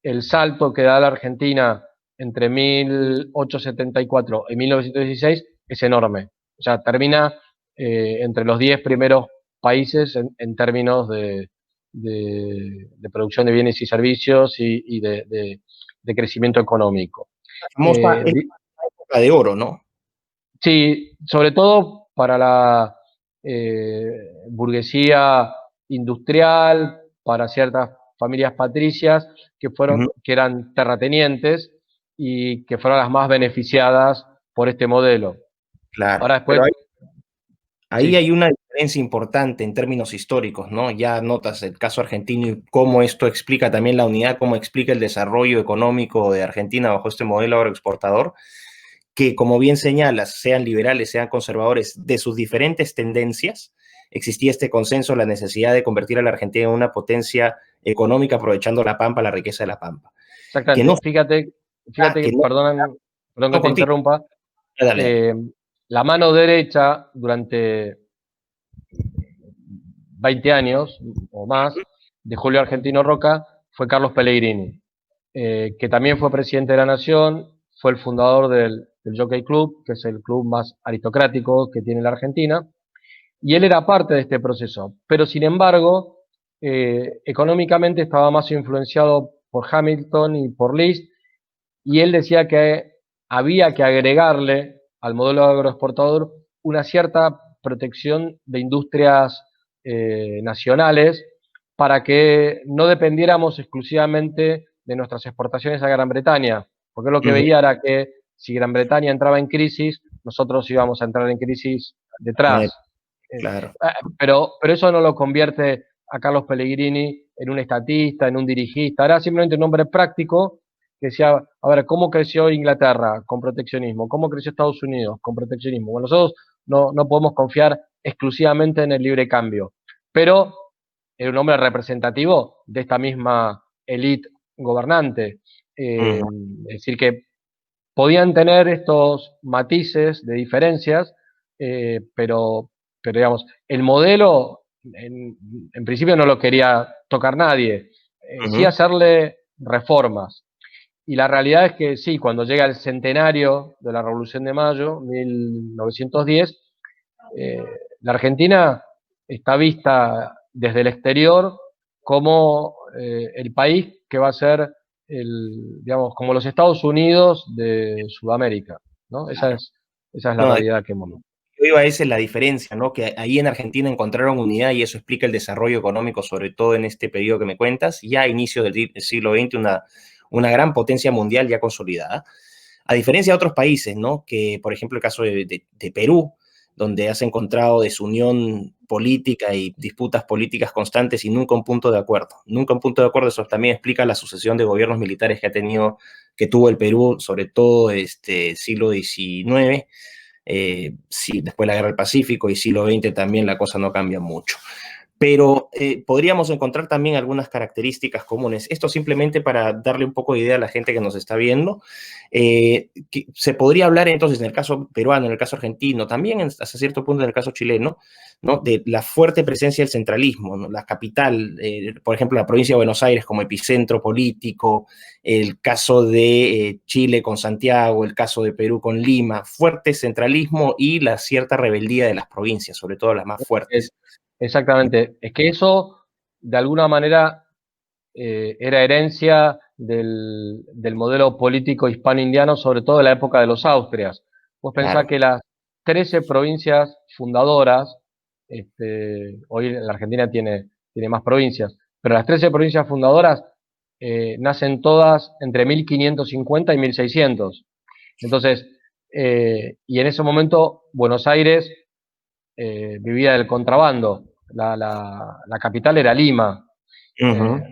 el salto que da la Argentina entre 1874 y 1916 es enorme. O sea, termina entre los 10 primeros países en términos de producción de bienes y servicios y de crecimiento económico. La famosa época de oro, ¿no? Sí, sobre todo para la burguesía industrial, para ciertas familias patricias que eran terratenientes, y que fueron las más beneficiadas por este modelo. Claro, Ahora pero después, ahí sí, hay una diferencia importante en términos históricos, ¿no? Ya notas el caso argentino y cómo esto explica también la unidad, cómo explica el desarrollo económico de Argentina bajo este modelo agroexportador, que como bien señalas, sean liberales, sean conservadores, de sus diferentes tendencias, existía este consenso, la necesidad de convertir a la Argentina en una potencia económica aprovechando la pampa, la riqueza de la pampa. Que no, exactamente. Fíjate que, que no, perdón que no te contigo, interrumpa, dale, dale. eh, la mano derecha durante 20 años o más de Julio Argentino Roca fue Carlos Pellegrini, que también fue presidente de la Nación, fue el fundador del Jockey Club, que es el club más aristocrático que tiene la Argentina, y él era parte de este proceso, pero sin embargo, económicamente estaba más influenciado por Hamilton y por List, y él decía que había que agregarle al modelo agroexportador una cierta protección de industrias nacionales para que no dependiéramos exclusivamente de nuestras exportaciones a Gran Bretaña, porque lo que Ujú, veía era que si Gran Bretaña entraba en crisis, nosotros íbamos a entrar en crisis me- detrás. claro. Pero eso no lo convierte a Carlos Pellegrini en un estatista, en un dirigista, era simplemente un hombre práctico que decía, a ver, ¿cómo creció Inglaterra con proteccionismo? ¿Cómo creció Estados Unidos con proteccionismo? Bueno, nosotros no podemos confiar exclusivamente en el libre cambio, pero era un hombre representativo de esta misma élite gobernante. Ujú. Es decir, que podían tener estos matices de diferencias, pero digamos, el modelo en principio no lo quería tocar nadie, sí Ujú, hacerle reformas. Y la realidad es que sí, cuando llega el centenario de la Revolución de Mayo, 1910, eh, la Argentina está vista desde el exterior como el país que va a ser, digamos, como los Estados Unidos de Sudamérica, ¿no? claro. Esa es la No, realidad que hemos. yo iba a esa es la diferencia, ¿no? Que ahí en Argentina encontraron unidad y eso explica el desarrollo económico, sobre todo en este periodo que me cuentas, ya a inicios del siglo XX, una gran potencia mundial ya consolidada. A diferencia de otros países, ¿no? Que, por ejemplo, el caso de Perú, donde has encontrado desunión política y disputas políticas constantes y nunca un punto de acuerdo. Nunca un punto de acuerdo, eso también explica la sucesión de gobiernos militares que tuvo el Perú, sobre todo este siglo XIX, sí, después la Guerra del Pacífico y siglo XX también la cosa no cambia mucho. Pero podríamos encontrar también algunas características comunes. Esto simplemente para darle un poco de idea a la gente que nos está viendo. Que se podría hablar entonces en el caso peruano, en el caso argentino, también hasta cierto punto en el caso chileno, ¿no? De la fuerte presencia del centralismo, ¿no? La capital, por ejemplo, la provincia de Buenos Aires como epicentro político, el caso de Chile con Santiago, el caso de Perú con Lima, fuerte centralismo y la cierta rebeldía de las provincias, sobre todo las más Es- fuertes. Exactamente, es que eso de alguna manera era herencia del modelo político hispano-indiano, sobre todo en la época de los Austrias. Vos pensás Claro. que las 13 provincias fundadoras, hoy la Argentina tiene más provincias, pero las 13 provincias fundadoras nacen todas entre 1550 y 1600. Entonces, y en ese momento Buenos Aires vivía del contrabando, la capital era Lima. Ujú,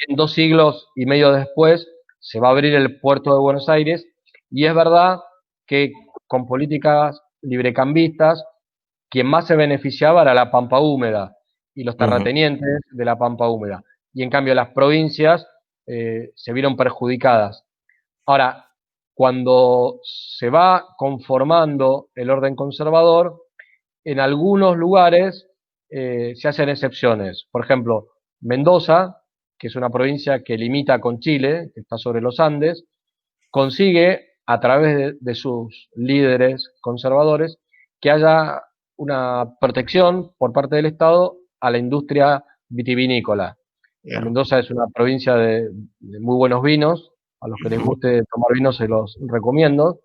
Eh, 2 siglos y medio después se va a abrir el puerto de Buenos Aires y es verdad que con políticas librecambistas quien más se beneficiaba era la pampa húmeda y los ujú, terratenientes de la pampa húmeda. Y en cambio las provincias se vieron perjudicadas. Ahora, cuando se va conformando el orden conservador, en algunos lugares se hacen excepciones. Por ejemplo, Mendoza, que es una provincia que limita con Chile, que está sobre los Andes, consigue, a través de sus líderes conservadores, que haya una protección por parte del Estado a la industria vitivinícola. claro. Mendoza es una provincia de muy buenos vinos, a los que les Ujú, guste tomar vino se los recomiendo,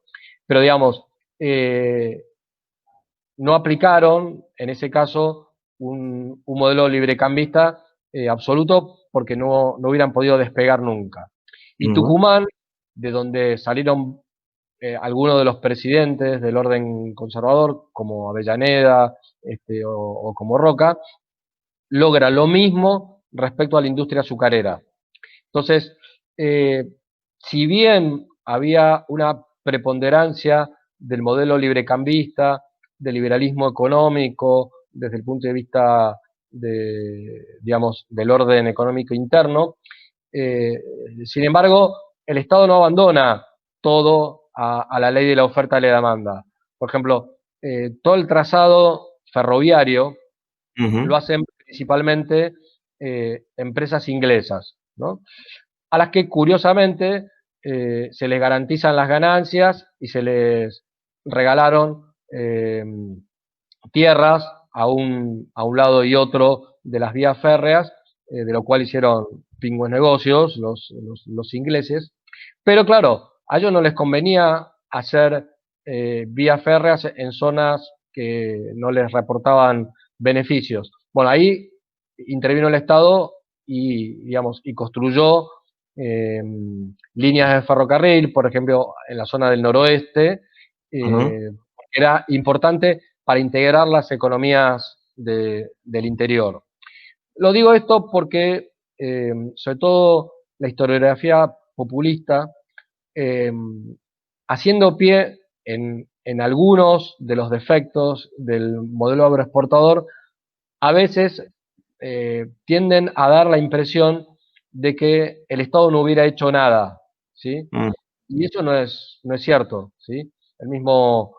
pero digamos, eh, no aplicaron, en ese caso, un modelo librecambista absoluto porque no hubieran podido despegar nunca. Y ujú, Tucumán de donde salieron algunos de los presidentes del orden conservador, como Avellaneda o como Roca, logra lo mismo respecto a la industria azucarera. Entonces, si bien había una preponderancia del modelo librecambista, del liberalismo económico, desde el punto de vista digamos, del orden económico interno, sin embargo, el Estado no abandona todo a la ley de la oferta y la demanda. Por ejemplo, todo el trazado ferroviario lo hacen principalmente empresas inglesas, ¿no? A las que curiosamente se les garantizan las ganancias y se les regalaron tierras a un lado y otro de las vías férreas, de lo cual hicieron pingües negocios los ingleses. Pero claro, a ellos no les convenía hacer vías férreas en zonas que no les reportaban beneficios. Bueno, ahí intervino el Estado y, digamos, y construyó líneas de ferrocarril, por ejemplo, en la zona del noroeste, era importante para integrar las economías del interior. Lo digo esto porque, sobre todo, la historiografía populista, haciendo pie en algunos de los defectos del modelo agroexportador, a veces tienden a dar la impresión de que el Estado no hubiera hecho nada, ¿sí? Y eso no es cierto, ¿sí? El mismo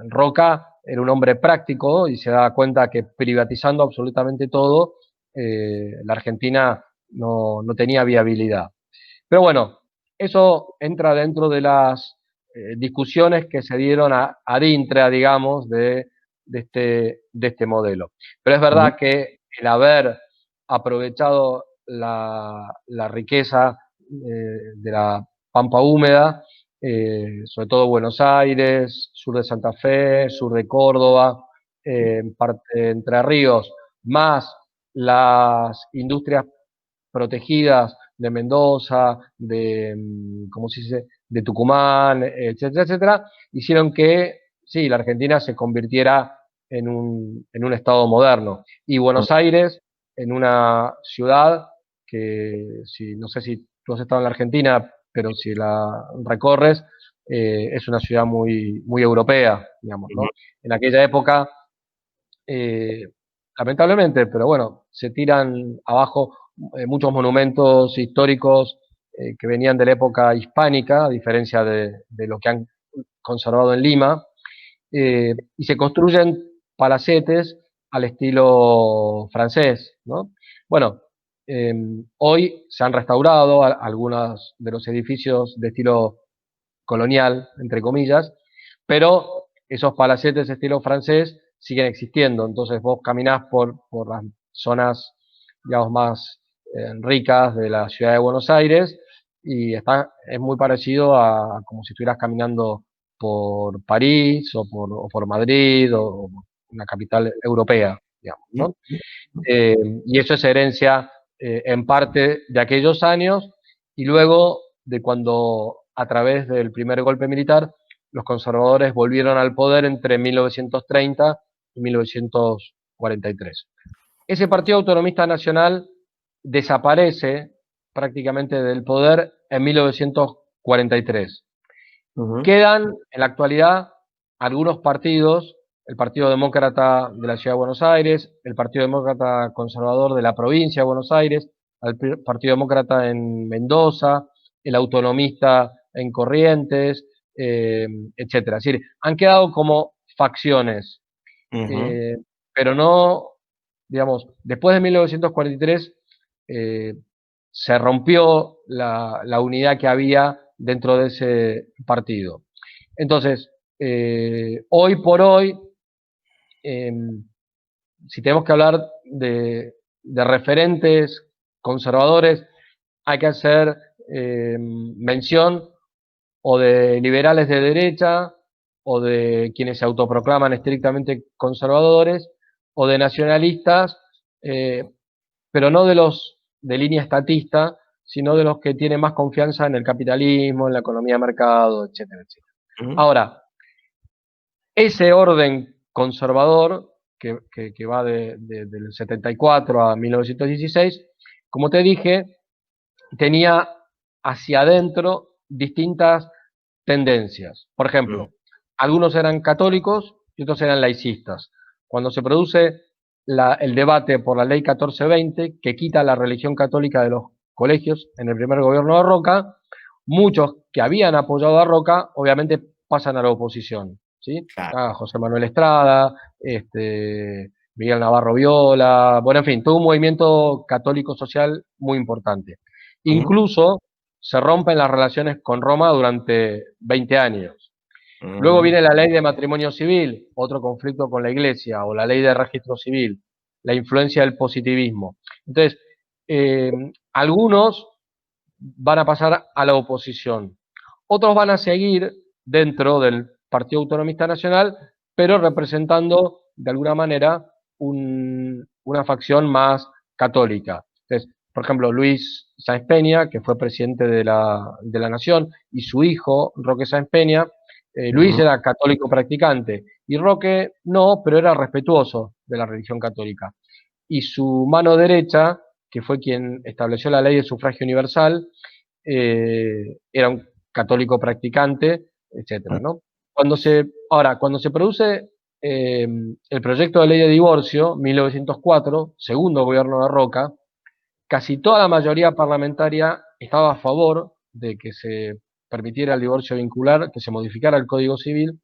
Roca era un hombre práctico y se da cuenta que privatizando absolutamente todo, la Argentina no tenía viabilidad. Pero bueno, eso entra dentro de las discusiones que se dieron ad intra, digamos, de este modelo. Pero es verdad que el haber aprovechado la riqueza de la pampa húmeda, sobre todo Buenos Aires, sur de Santa Fe, sur de Córdoba, parte de Entre Ríos, más las industrias protegidas de Mendoza, ¿cómo se dice?, de Tucumán, etcétera, etcétera, hicieron que, sí, la Argentina se convirtiera en un estado moderno. Y Buenos Aires, en una ciudad que, no sé si tú has estado en la Argentina, pero si la recorres, es una ciudad muy, muy europea, digamos, ¿no? En aquella época, lamentablemente, pero bueno, se tiran abajo muchos monumentos históricos que venían de la época hispánica, a diferencia de lo que han conservado en Lima, y se construyen palacetes al estilo francés, ¿no? Bueno, hoy se han restaurado algunos de los edificios de estilo colonial, entre comillas, pero esos palacetes de estilo francés siguen existiendo. Entonces vos caminás por las zonas, digamos, más ricas de la ciudad de Buenos Aires y es muy parecido a como si estuvieras caminando por París o por Madrid o una capital europea, digamos, ¿no? Y eso es herencia en parte de aquellos años y luego de cuando a través del primer golpe militar los conservadores volvieron al poder entre 1930 y 1943. Ese Partido Autonomista Nacional desaparece prácticamente del poder en 1943. Quedan en la actualidad algunos partidos, el Partido Demócrata de la Ciudad de Buenos Aires, el Partido Demócrata Conservador de la provincia de Buenos Aires, el Partido Demócrata en Mendoza, el Autonomista en Corrientes, etcétera. Es decir, han quedado como facciones, pero no, digamos, después de 1943 se rompió la unidad que había dentro de ese partido. Entonces, hoy por hoy, si tenemos que hablar de referentes conservadores, hay que hacer mención o de liberales de derecha, o de quienes se autoproclaman estrictamente conservadores, o de nacionalistas, pero no de los de línea estatista, sino de los que tienen más confianza en el capitalismo, en la economía de mercado, etcétera, etcétera. Ahora, ese orden conservador que va del 74 a 1916, como te dije, tenía hacia adentro distintas tendencias. Por ejemplo, algunos eran católicos y otros eran laicistas. Cuando se produce el debate por la ley 1420, que quita la religión católica de los colegios en el primer gobierno de Roca, muchos que habían apoyado a Roca, obviamente pasan a la oposición. ¿Sí? Claro. José Manuel Estrada, Miguel Navarro Viola, bueno, en fin, todo un movimiento católico social muy importante. Incluso se rompen las relaciones con Roma durante 20 años. Luego viene la ley de matrimonio civil, otro conflicto con la Iglesia, o la ley de registro civil, la influencia del positivismo. Entonces, algunos van a pasar a la oposición. Otros van a seguir dentro del Partido Autonomista Nacional, pero representando de alguna manera una facción más católica. Entonces, por ejemplo, Luis Sáenz Peña, que fue presidente de la Nación, y su hijo, Roque Sáenz Peña, Luis era católico practicante, y Roque no, pero era respetuoso de la religión católica. Y su mano derecha, que fue quien estableció la ley de sufragio universal, era un católico practicante, etcétera, ¿no? Cuando se produce el proyecto de ley de divorcio, 1904, segundo gobierno de Roca, casi toda la mayoría parlamentaria estaba a favor de que se permitiera el divorcio vincular, que se modificara el Código Civil,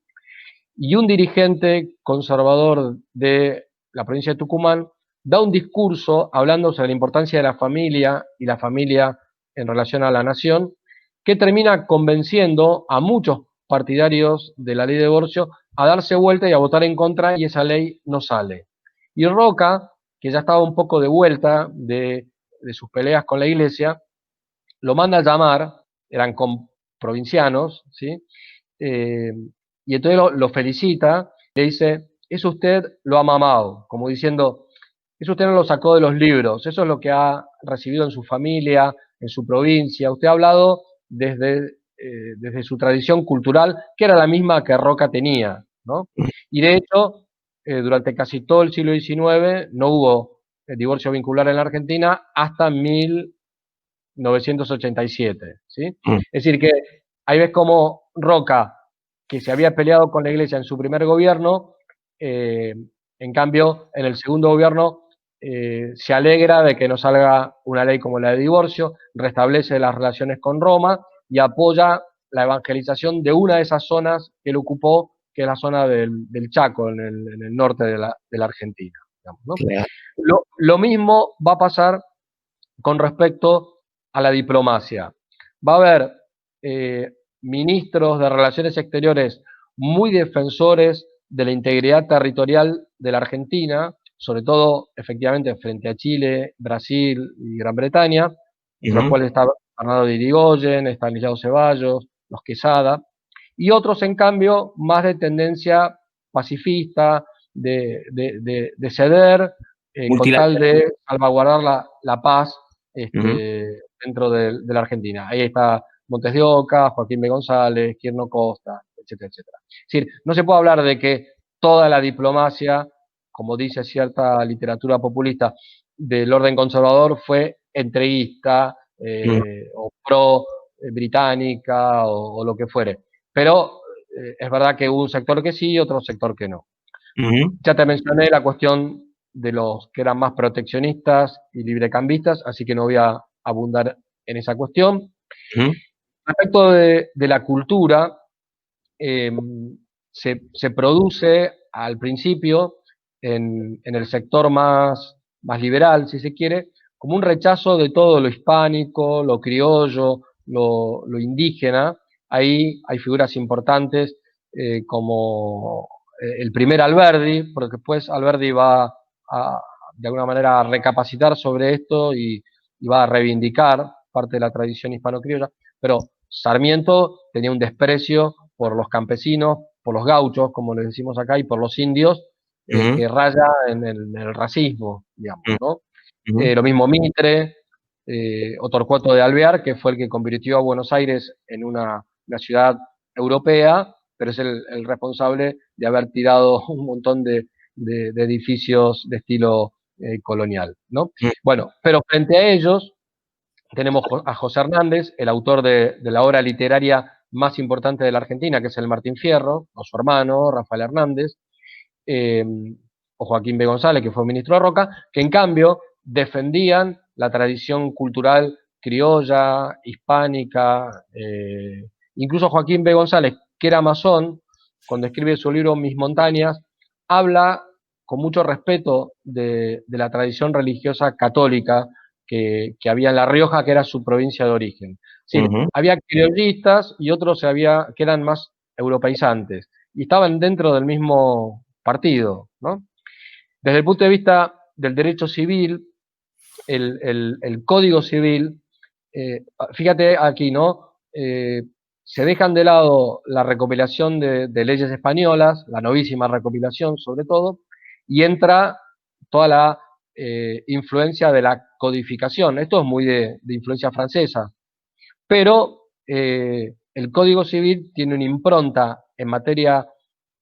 y un dirigente conservador de la provincia de Tucumán da un discurso hablando sobre la importancia de la familia y la familia en relación a la nación, que termina convenciendo a muchos partidarios de la ley de divorcio a darse vuelta y a votar en contra, y esa ley no sale. Y Roca, que ya estaba un poco de vuelta de sus peleas con la Iglesia, lo manda a llamar, eran provincianos, ¿sí? Y entonces lo felicita, le dice, eso usted lo ha mamado, como diciendo, eso usted no lo sacó de los libros, eso es lo que ha recibido en su familia, en su provincia, usted ha hablado desde su tradición cultural, que era la misma que Roca tenía, ¿no? Y de hecho, durante casi todo el siglo XIX no hubo divorcio vincular en la Argentina hasta 1987, ¿sí? Es decir que ahí ves cómo Roca, que se había peleado con la Iglesia en su primer gobierno, en cambio, en el segundo gobierno se alegra de que no salga una ley como la de divorcio, restablece las relaciones con Roma y apoya la evangelización de una de esas zonas que él ocupó, que es la zona del Chaco, en el norte de la Argentina. Digamos, ¿no? Claro. Lo mismo va a pasar con respecto a la diplomacia. Va a haber ministros de Relaciones Exteriores muy defensores de la integridad territorial de la Argentina, sobre todo, efectivamente, frente a Chile, Brasil y Gran Bretaña, entre los cuales está Bernardo de Irigoyen, Estanislao Ceballos, los Quesada, y otros, en cambio, más de tendencia pacifista, de ceder con tal de salvaguardar la paz dentro de la Argentina. Ahí está Montes de Oca, Joaquín B. González, Quirno Costa, etcétera, etcétera. Es decir, no se puede hablar de que toda la diplomacia, como dice cierta literatura populista, del orden conservador fue entreguista o pro británica o lo que fuere. Pero es verdad que hubo un sector que sí y otro sector que no. Ya te mencioné la cuestión de los que eran más proteccionistas y librecambistas, así que no voy a abundar en esa cuestión. Respecto de la cultura, se produce al principio en el sector más liberal, si se quiere, como un rechazo de todo lo hispánico, lo criollo, lo indígena. Ahí hay figuras importantes como el primer Alberdi, porque después Alberdi va de alguna manera a recapacitar sobre esto y va a reivindicar parte de la tradición hispano-criolla, pero Sarmiento tenía un desprecio por los campesinos, por los gauchos, como les decimos acá, y por los indios, que raya en el racismo, digamos, ¿no? Lo mismo Mitre, o Torcuato de Alvear, que fue el que convirtió a Buenos Aires en una ciudad europea, pero es el responsable de haber tirado un montón de edificios de estilo colonial, ¿no? Bueno, pero frente a ellos tenemos a José Hernández, el autor de la obra literaria más importante de la Argentina, que es el Martín Fierro, o su hermano, Rafael Hernández, eh, o Joaquín B. González, que fue ministro de Roca, que en cambio defendían la tradición cultural criolla, hispánica, incluso Joaquín B. González, que era masón, cuando escribe su libro Mis montañas, habla con mucho respeto de la tradición religiosa católica que había en La Rioja, que era su provincia de origen. Es decir, había criollistas y otros que eran más europeizantes, y estaban dentro del mismo partido, ¿no? Desde el punto de vista del derecho civil, el Código Civil, fíjate aquí, ¿no? Se dejan de lado la recopilación de leyes españolas, la novísima recopilación sobre todo, y entra toda la influencia de la codificación. Esto es muy de influencia francesa, pero el Código Civil tiene una impronta en materia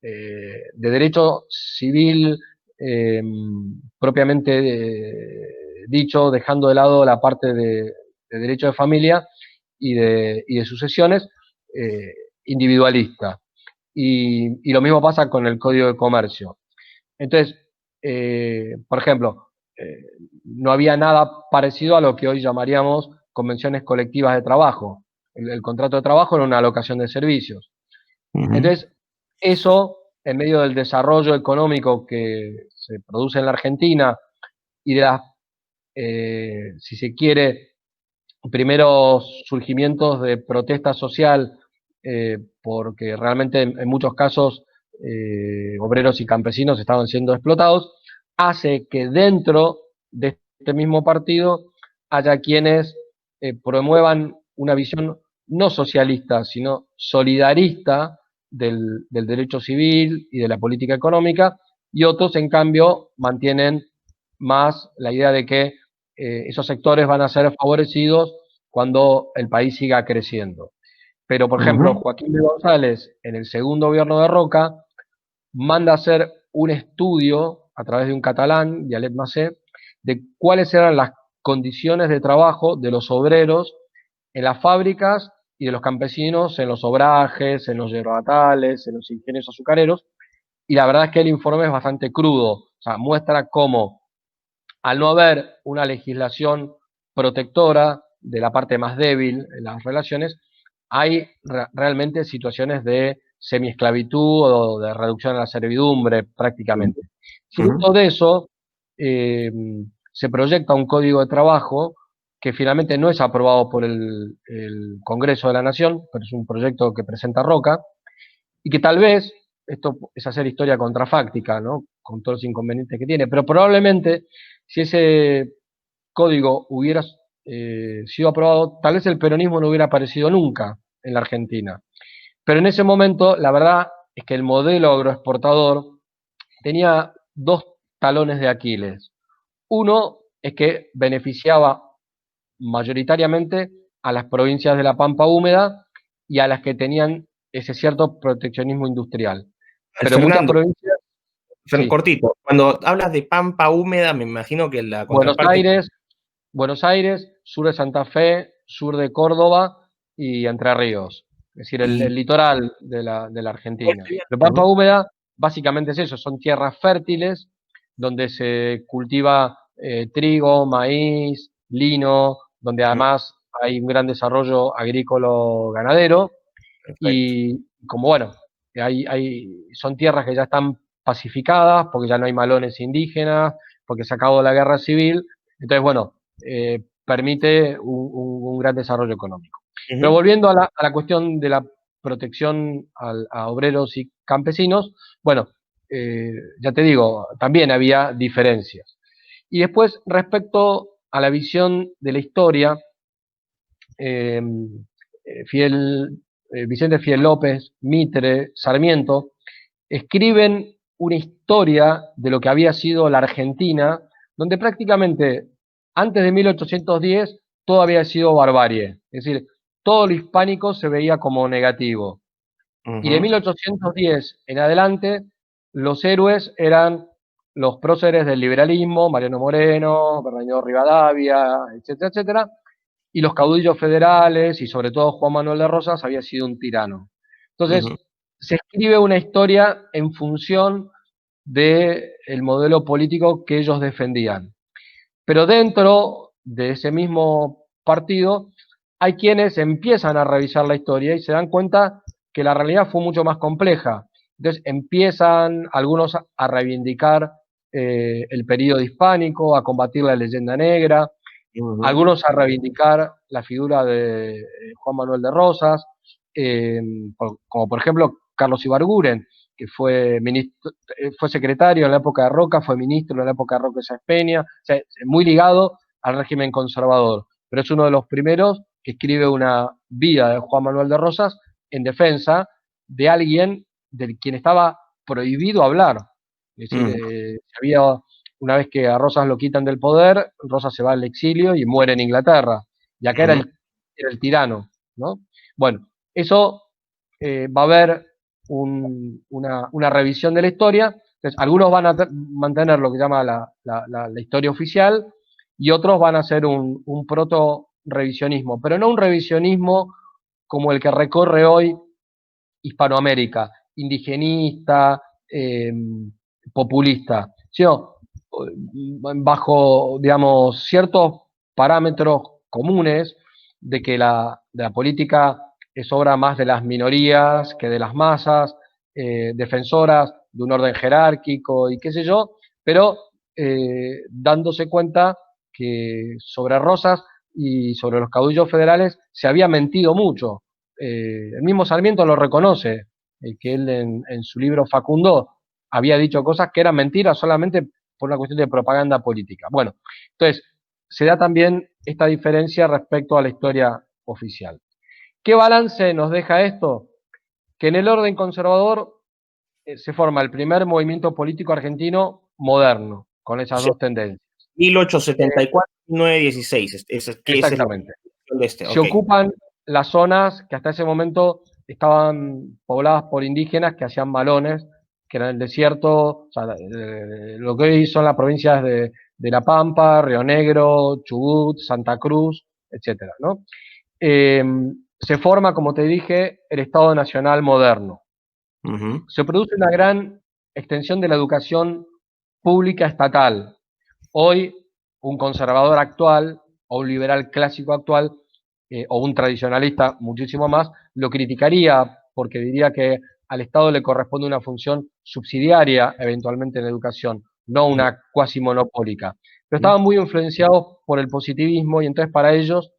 de derecho civil propiamente dicho, dejando de lado la parte de derecho de familia y de sucesiones individualista. Y lo mismo pasa con el Código de Comercio. Entonces, por ejemplo, no había nada parecido a lo que hoy llamaríamos convenciones colectivas de trabajo. El contrato de trabajo era una alocación de servicios. Entonces, eso, en medio del desarrollo económico que se produce en la Argentina y de las, si se quiere, primeros surgimientos de protesta social, porque realmente en muchos casos obreros y campesinos estaban siendo explotados, hace que dentro de este mismo partido haya quienes promuevan una visión no socialista, sino solidarista del derecho civil y de la política económica, y otros, en cambio, mantienen más la idea de que esos sectores van a ser favorecidos cuando el país siga creciendo. Pero, por ejemplo, Joaquín de González, en el segundo gobierno de Roca, manda a hacer un estudio a través de un catalán, Vialet Macé, de cuáles eran las condiciones de trabajo de los obreros en las fábricas y de los campesinos en los obrajes, en los yerbatales, en los ingenios azucareros, y la verdad es que el informe es bastante crudo, o sea, muestra cómo, al no haber una legislación protectora de la parte más débil en las relaciones, hay realmente situaciones de semiesclavitud o de reducción a la servidumbre prácticamente. Fruto de eso, se proyecta un código de trabajo que finalmente no es aprobado por el Congreso de la Nación, pero es un proyecto que presenta Roca, y que tal vez, esto es hacer historia contrafáctica, ¿no?, con todos los inconvenientes que tiene, pero probablemente si ese código hubiera sido aprobado, tal vez el peronismo no hubiera aparecido nunca en la Argentina. Pero en ese momento, la verdad es que el modelo agroexportador tenía dos talones de Aquiles. Uno es que beneficiaba mayoritariamente a las provincias de la Pampa húmeda y a las que tenían ese cierto proteccionismo industrial. Pero muchas Fernando, provincias, sí. cortito, cuando hablas de pampa húmeda, me imagino que la Buenos contraparte... Aires, Buenos Aires, sur de Santa Fe, sur de Córdoba y Entre Ríos. Es decir, el Y litoral de la Argentina. La pampa húmeda básicamente es eso, son tierras fértiles donde se cultiva trigo, maíz, lino, donde además hay un gran desarrollo agrícola-ganadero. perfecto. Y como bueno, son tierras que ya están pacificadas porque ya no hay malones indígenas, porque se acabó la guerra civil. Entonces, bueno, permite un gran desarrollo económico. Pero volviendo a la cuestión de la protección a obreros y campesinos, bueno, ya te digo, también había diferencias. Y después, respecto a la visión de la historia, Vicente Fidel López, Mitre, Sarmiento, escriben una historia de lo que había sido la Argentina, donde prácticamente antes de 1810 todo había sido barbarie. Es decir, todo lo hispánico se veía como negativo. Y de Ujú, 1810 en adelante, los héroes eran los próceres del liberalismo, Mariano Moreno, Bernardino Rivadavia, etcétera, etcétera, y los caudillos federales, y sobre todo Juan Manuel de Rosas, había sido un tirano. Entonces, ujú, se escribe una historia en función del modelo político que ellos defendían. Pero dentro de ese mismo partido hay quienes empiezan a revisar la historia y se dan cuenta que la realidad fue mucho más compleja. Entonces empiezan algunos a reivindicar el periodo hispánico, a combatir la leyenda negra, ujú, algunos a reivindicar la figura de Juan Manuel de Rosas, eh, como por ejemplo Carlos Ibarguren, que fue, fue secretario en la época de Roca, fue ministro en la época de Roca y Sáenz Peña, o sea, muy ligado al régimen conservador, pero es uno de los primeros que escribe una vida de Juan Manuel de Rosas en defensa de alguien del quien estaba prohibido hablar. Es decir, ujú, había una vez que a Rosas lo quitan del poder, Rosas se va al exilio y muere en Inglaterra. Y acá ujú, era el tirano, ¿no? Bueno, eso va a haber una revisión de la historia. Entonces, algunos van a mantener lo que llama la historia oficial y otros van a hacer un proto-revisionismo, pero no un revisionismo como el que recorre hoy Hispanoamérica, indigenista, populista, sino bajo, digamos, ciertos parámetros comunes de que de la política es obra más de las minorías que de las masas, defensoras de un orden jerárquico y qué sé yo, pero dándose cuenta que sobre Rosas y sobre los caudillos federales se había mentido mucho. El mismo Sarmiento lo reconoce, que él en su libro Facundo había dicho cosas que eran mentiras solamente por una cuestión de propaganda política. Bueno, entonces se da también esta diferencia respecto a la historia oficial. ¿Qué balance nos deja esto? Que en el orden conservador se forma el primer movimiento político argentino moderno, con o esas sea, dos tendencias. Eh, 1874-1916, esa es la exactamente. definición de este, Se ok. ocupan las zonas que hasta ese momento estaban pobladas por indígenas que hacían malones, que era el desierto, o sea, lo que hoy son las provincias de La Pampa, Río Negro, Chubut, Santa Cruz, etcétera, ¿no? Eh, Se forma, como te dije, el Estado Nacional moderno. Ujú, Se produce una gran extensión de la educación pública estatal. Hoy, un conservador actual o un liberal clásico actual o un tradicionalista muchísimo más lo criticaría porque diría que al Estado le corresponde una función subsidiaria eventualmente en la educación, no ujú, una cuasi monopólica. Pero ujú, estaban muy influenciados por el positivismo y entonces para ellos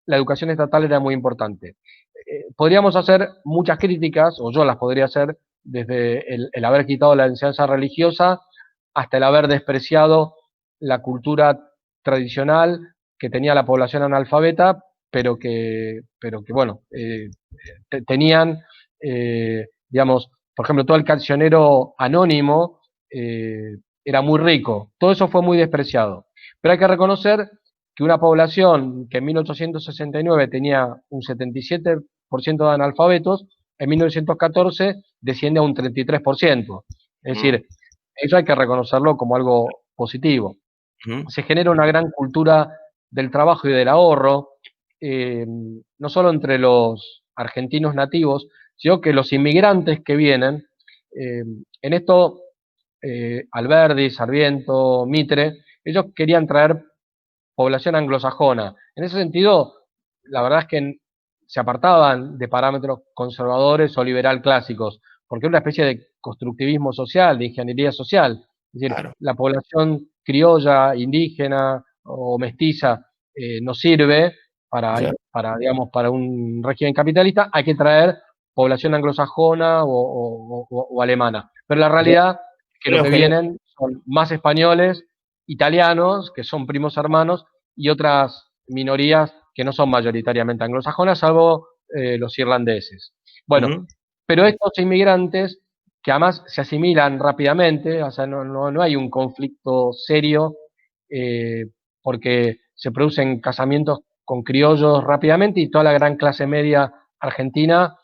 la educación estatal era muy importante. Podríamos hacer muchas críticas, o yo las podría hacer, desde el haber quitado la enseñanza religiosa hasta el haber despreciado la cultura tradicional que tenía la población analfabeta, pero que bueno, tenían, digamos, por ejemplo, todo el cancionero anónimo era muy rico. Todo eso fue muy despreciado. Pero hay que reconocer que una población que en 1869 tenía un 77% de analfabetos, en 1914 desciende a un 33%. Es ujú, decir, eso hay que reconocerlo como algo positivo. ujú, Se genera una gran cultura del trabajo y del ahorro, no solo entre los argentinos nativos, sino que los inmigrantes que vienen, en esto Alberdi, Sarmiento, Mitre, ellos querían traer población anglosajona. En ese sentido, la verdad es que se apartaban de parámetros conservadores o liberal clásicos, porque es una especie de constructivismo social, de ingeniería social. Es decir, claro, la población criolla, indígena o mestiza no sirve ya, digamos, para un régimen capitalista, hay que traer población anglosajona o alemana. Pero la ya, realidad es que lo creo que que vienen son más españoles, italianos, que son primos hermanos, y otras minorías que no son mayoritariamente anglosajonas, salvo los irlandeses. Bueno, ujú, pero estos inmigrantes, que además se asimilan rápidamente, o sea, no hay un conflicto serio, eh, porque se producen casamientos con criollos rápidamente, y toda la gran clase media argentina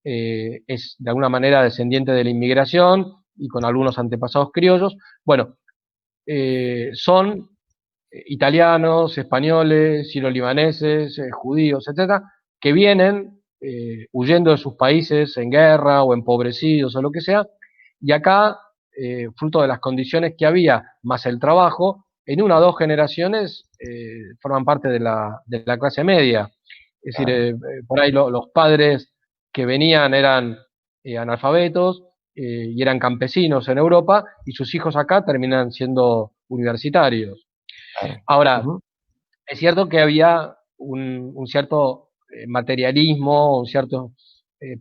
es de alguna manera descendiente de la inmigración y con algunos antepasados criollos. Bueno, son italianos, españoles, siro-libaneses, judíos, etcétera, que vienen huyendo de sus países en guerra o empobrecidos o lo que sea, y acá, fruto de las condiciones que había, más el trabajo, en una o dos generaciones forman parte de la clase media. Es decir, Claro, por ahí los padres que venían eran analfabetos y eran campesinos en Europa, y sus hijos acá terminan siendo universitarios. claro. Ahora, Ujú, es cierto que había un cierto materialismo, un cierto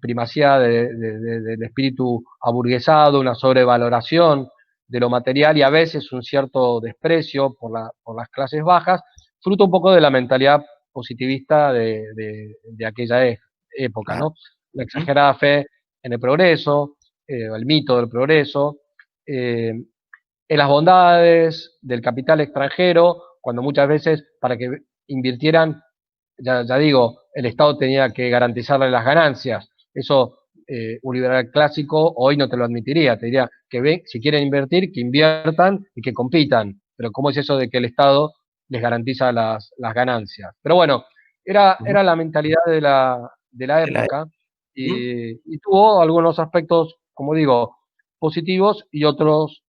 primacía del espíritu aburguesado, una sobrevaloración de lo material y a veces un cierto desprecio por las clases bajas, fruto un poco de la mentalidad positivista de aquella época, claro. ¿no? La Ujú, exagerada fe en el progreso, el mito del progreso, eh, en las bondades del capital extranjero, cuando muchas veces para que invirtieran, ya digo, el Estado tenía que garantizarle las ganancias. Eso un liberal clásico hoy no te lo admitiría, te diría que si quieren invertir, que inviertan y que compitan. Pero ¿cómo es eso de que el Estado les garantiza las ganancias? Pero bueno, ujú. era la mentalidad de la De la- época ujú, y tuvo algunos aspectos, como digo, positivos y otros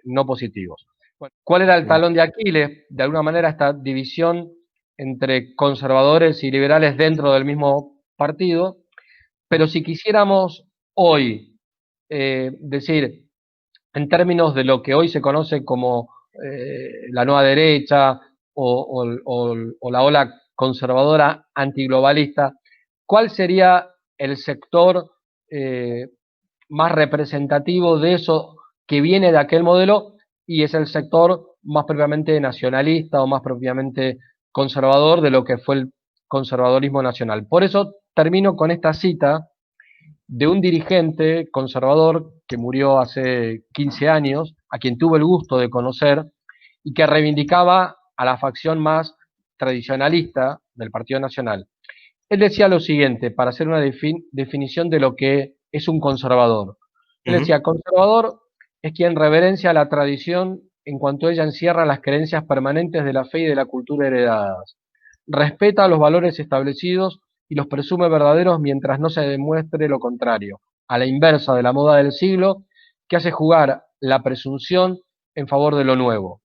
no positivos. Bueno, ¿cuál era el claro. talón de Aquiles? De alguna manera esta división entre conservadores y liberales dentro del mismo partido, pero si quisiéramos hoy decir, en términos de lo que hoy se conoce como la nueva derecha o la ola conservadora antiglobalista, ¿cuál sería el sector eh, más representativo de eso que viene de aquel modelo y es el sector más propiamente nacionalista o más propiamente conservador de lo que fue el conservadorismo nacional? Por eso termino con esta cita de un dirigente conservador que murió hace 15 años, a quien tuve el gusto de conocer y que reivindicaba a la facción más tradicionalista del Partido Nacional. Él decía lo siguiente, para hacer una definición de lo que es un conservador. Él Ujú, decía, conservador es quien reverencia la tradición en cuanto ella encierra las creencias permanentes de la fe y de la cultura heredadas. Respeta los valores establecidos y los presume verdaderos mientras no se demuestre lo contrario, a la inversa de la moda del siglo, que hace jugar la presunción en favor de lo nuevo.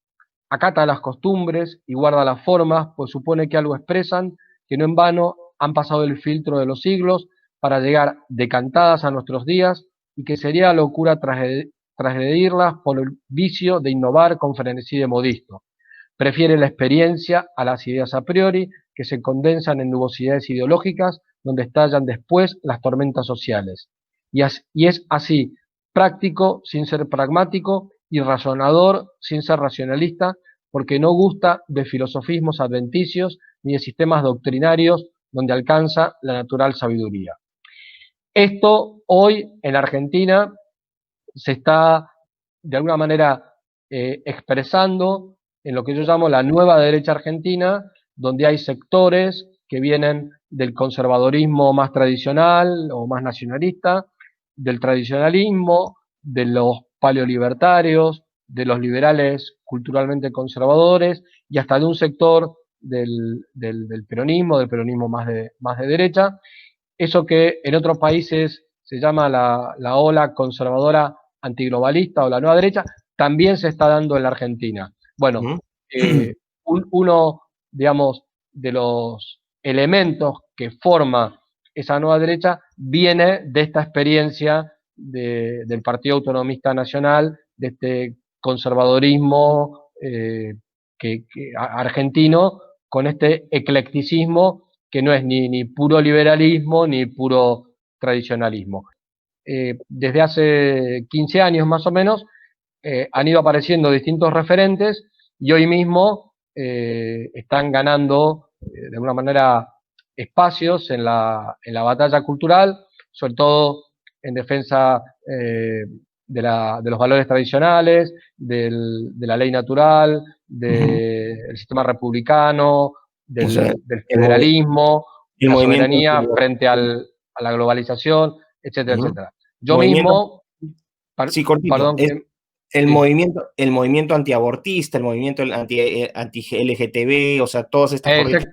Acata las costumbres y guarda las formas, pues supone que algo expresan, que no en vano han pasado el filtro de los siglos para llegar decantadas a nuestros días y que sería locura transgredirlas por el vicio de innovar con frenesí de modisto. Prefiere la experiencia a las ideas a priori que se condensan en nubosidades ideológicas donde estallan después las tormentas sociales. Y es así, práctico sin ser pragmático y razonador sin ser racionalista, porque no gusta de filosofismos adventicios ni de sistemas doctrinarios donde alcanza la natural sabiduría. Esto hoy en Argentina se está de alguna manera expresando en lo que yo llamo la nueva derecha argentina, donde hay sectores que vienen del conservadorismo más tradicional o más nacionalista, del tradicionalismo, de los paleolibertarios, de los liberales culturalmente conservadores y hasta de un sector del peronismo más de derecha, eso que en otros países se llama la ola conservadora antiglobalista o la nueva derecha, también se está dando en la Argentina. Bueno, ujú. uno, digamos, de los elementos que forma esa nueva derecha viene de esta experiencia del Partido Autonomista Nacional, de este conservadorismo argentino, con este eclecticismo que no es ni puro liberalismo ni puro tradicionalismo. Desde hace 15 años más o menos han ido apareciendo distintos referentes y hoy mismo están ganando de alguna manera espacios en la batalla cultural, sobre todo en defensa de los valores tradicionales, de la ley natural, del sistema republicano, O sea, del el, movi- federalismo, el la movimiento soberanía antiguo. frente a la globalización, etcétera, Ujú. etcétera. Yo Movimiento, mismo, sí, cortito. perdón que... Sí. El movimiento antiabortista, el movimiento anti-LGTB, o sea, todas estas corrientes.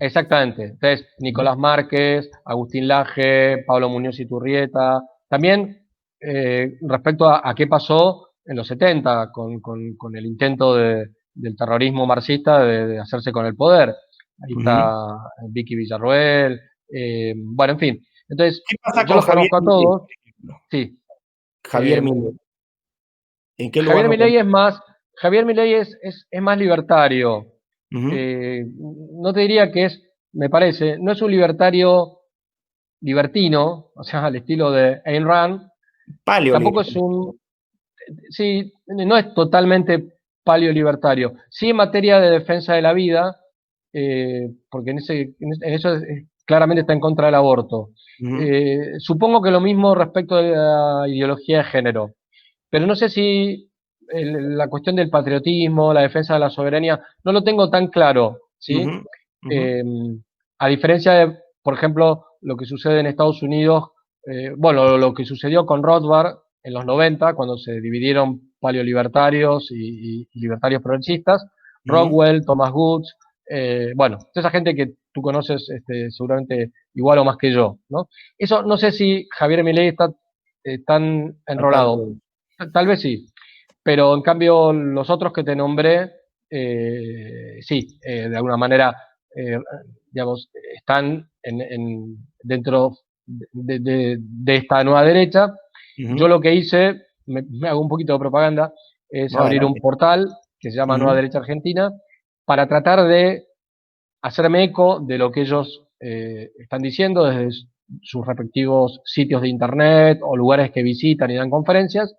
Exactamente. Entonces, Ujú. Nicolás Márquez, Agustín Laje, Pablo Muñoz y Turrieta. También respecto a qué pasó en los 70 con el intento del terrorismo marxista de hacerse con el poder. Ahí Ujú. está Vicky Villarroel. Bueno, en fin. Entonces, ¿Qué pasa yo con los Javier conozco a Milei, todos. por ejemplo? Sí. Javier Eh, Milei, ¿en qué lugar Javier lo Milei conoces? es más, Javier Milei es más libertario. Ujú. No te diría que es, me parece, no es un libertario libertino, o sea, al estilo de Ayn Rand, tampoco es Paleoliberal. un, sí, no es totalmente paleolibertario. Sí en materia de defensa de la vida, porque en eso claramente está en contra del aborto. Ujú. Supongo que lo mismo respecto de la ideología de género, pero no sé si la cuestión del patriotismo, la defensa de la soberanía, no lo tengo tan claro, Ujú. ¿sí? Ujú. Eh, a diferencia de, por ejemplo, lo que sucede en Estados Unidos, bueno, lo que sucedió con Rothbard en los 90, cuando se dividieron paleolibertarios y libertarios progresistas, Ujú. Rockwell, Thomas Woods, bueno, toda esa gente que tú conoces seguramente igual o más que yo, ¿no? Eso no sé si Javier Milei está tan Al tanto enrolado, de- tal vez sí, pero en cambio los otros que te nombré, sí, de alguna manera, eh, digamos, están dentro de esta nueva derecha. Yo Ujú. lo que hice, me hago un poquito de propaganda, es No, abrir un adelante. portal que se llama Nueva Ujú. Derecha Argentina para tratar de hacerme eco de lo que ellos están diciendo desde sus respectivos sitios de internet o lugares que visitan y dan conferencias,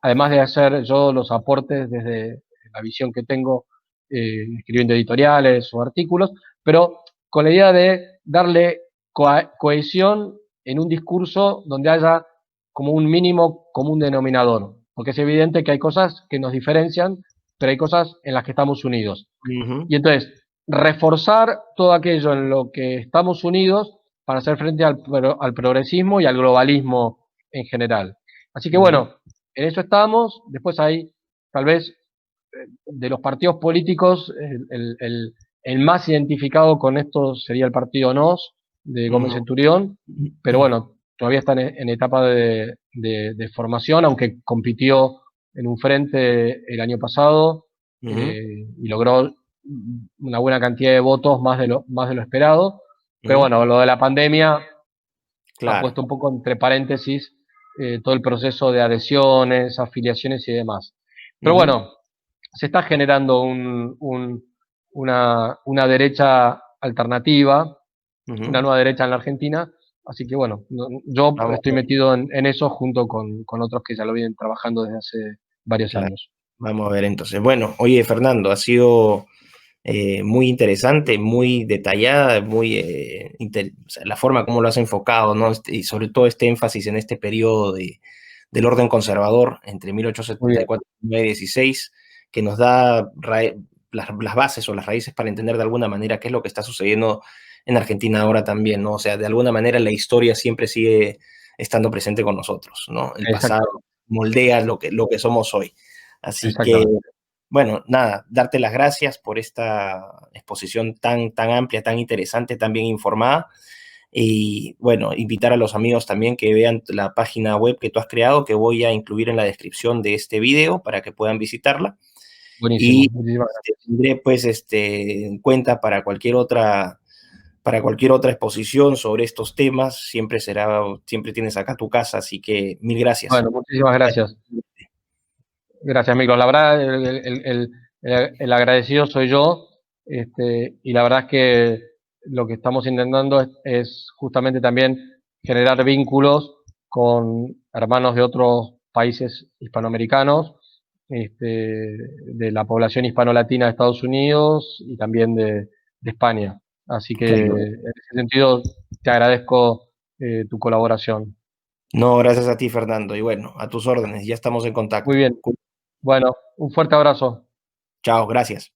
además de hacer yo los aportes desde la visión que tengo escribiendo editoriales o artículos, pero con la idea de darle cohesión en un discurso donde haya como un mínimo común denominador, porque es evidente que hay cosas que nos diferencian, pero hay cosas en las que estamos unidos. Ujú. Y entonces, reforzar todo aquello en lo que estamos unidos para hacer frente al progresismo y al globalismo en general. Así que Ujú. bueno, en eso estamos. Después hay, tal vez, de los partidos políticos, el más identificado con esto sería el partido NOS de Gómez Ujú. Centurión, pero bueno, todavía está en etapa de formación, aunque compitió en un frente el año pasado Ujú. y logró una buena cantidad de votos, más de lo esperado. Pero Ujú. bueno, lo de la pandemia ha Claro. puesto un poco entre paréntesis todo el proceso de adhesiones, afiliaciones y demás. Pero Ujú. bueno, se está generando una derecha alternativa, una Ujú. nueva derecha en la Argentina, así que bueno, yo Vamos estoy a ver. metido en eso junto con otros que ya lo vienen trabajando desde hace varios Claro. años. Vamos a ver entonces. Bueno, oye, Fernando, ha sido muy interesante, muy detallada, muy o sea, la forma como lo has enfocado, ¿no? Y sobre todo este énfasis en este periodo del orden conservador entre Muy bien, 1874 y 1916, que nos da las bases o las raíces para entender de alguna manera qué es lo que está sucediendo en Argentina ahora también, ¿no? O sea, de alguna manera la historia siempre sigue estando presente con nosotros, ¿no? El pasado exactamente, moldea lo que somos hoy. Así que exactamente. bueno, nada, darte las gracias por esta exposición tan amplia, tan interesante, tan bien informada. Y bueno, invitar a los amigos también que vean la página web que tú has creado, que voy a incluir en la descripción de este video para que puedan visitarla. Buenísimo, Y muchísimas te gracias. tendré pues en cuenta para cualquier otra exposición sobre estos temas. Siempre tienes acá tu casa, así que mil gracias. Bueno, muchísimas gracias. Gracias, Miklos. La verdad, el agradecido soy yo, y la verdad es que lo que estamos intentando es justamente también generar vínculos con hermanos de otros países hispanoamericanos, de la población hispano-latina de Estados Unidos y también de España. Así Qué que lindo. en ese sentido te agradezco tu colaboración. No, gracias a ti, Fernando. Y bueno, a tus órdenes, ya estamos en Muy contacto. bien. Bueno, un fuerte abrazo. Chao, gracias.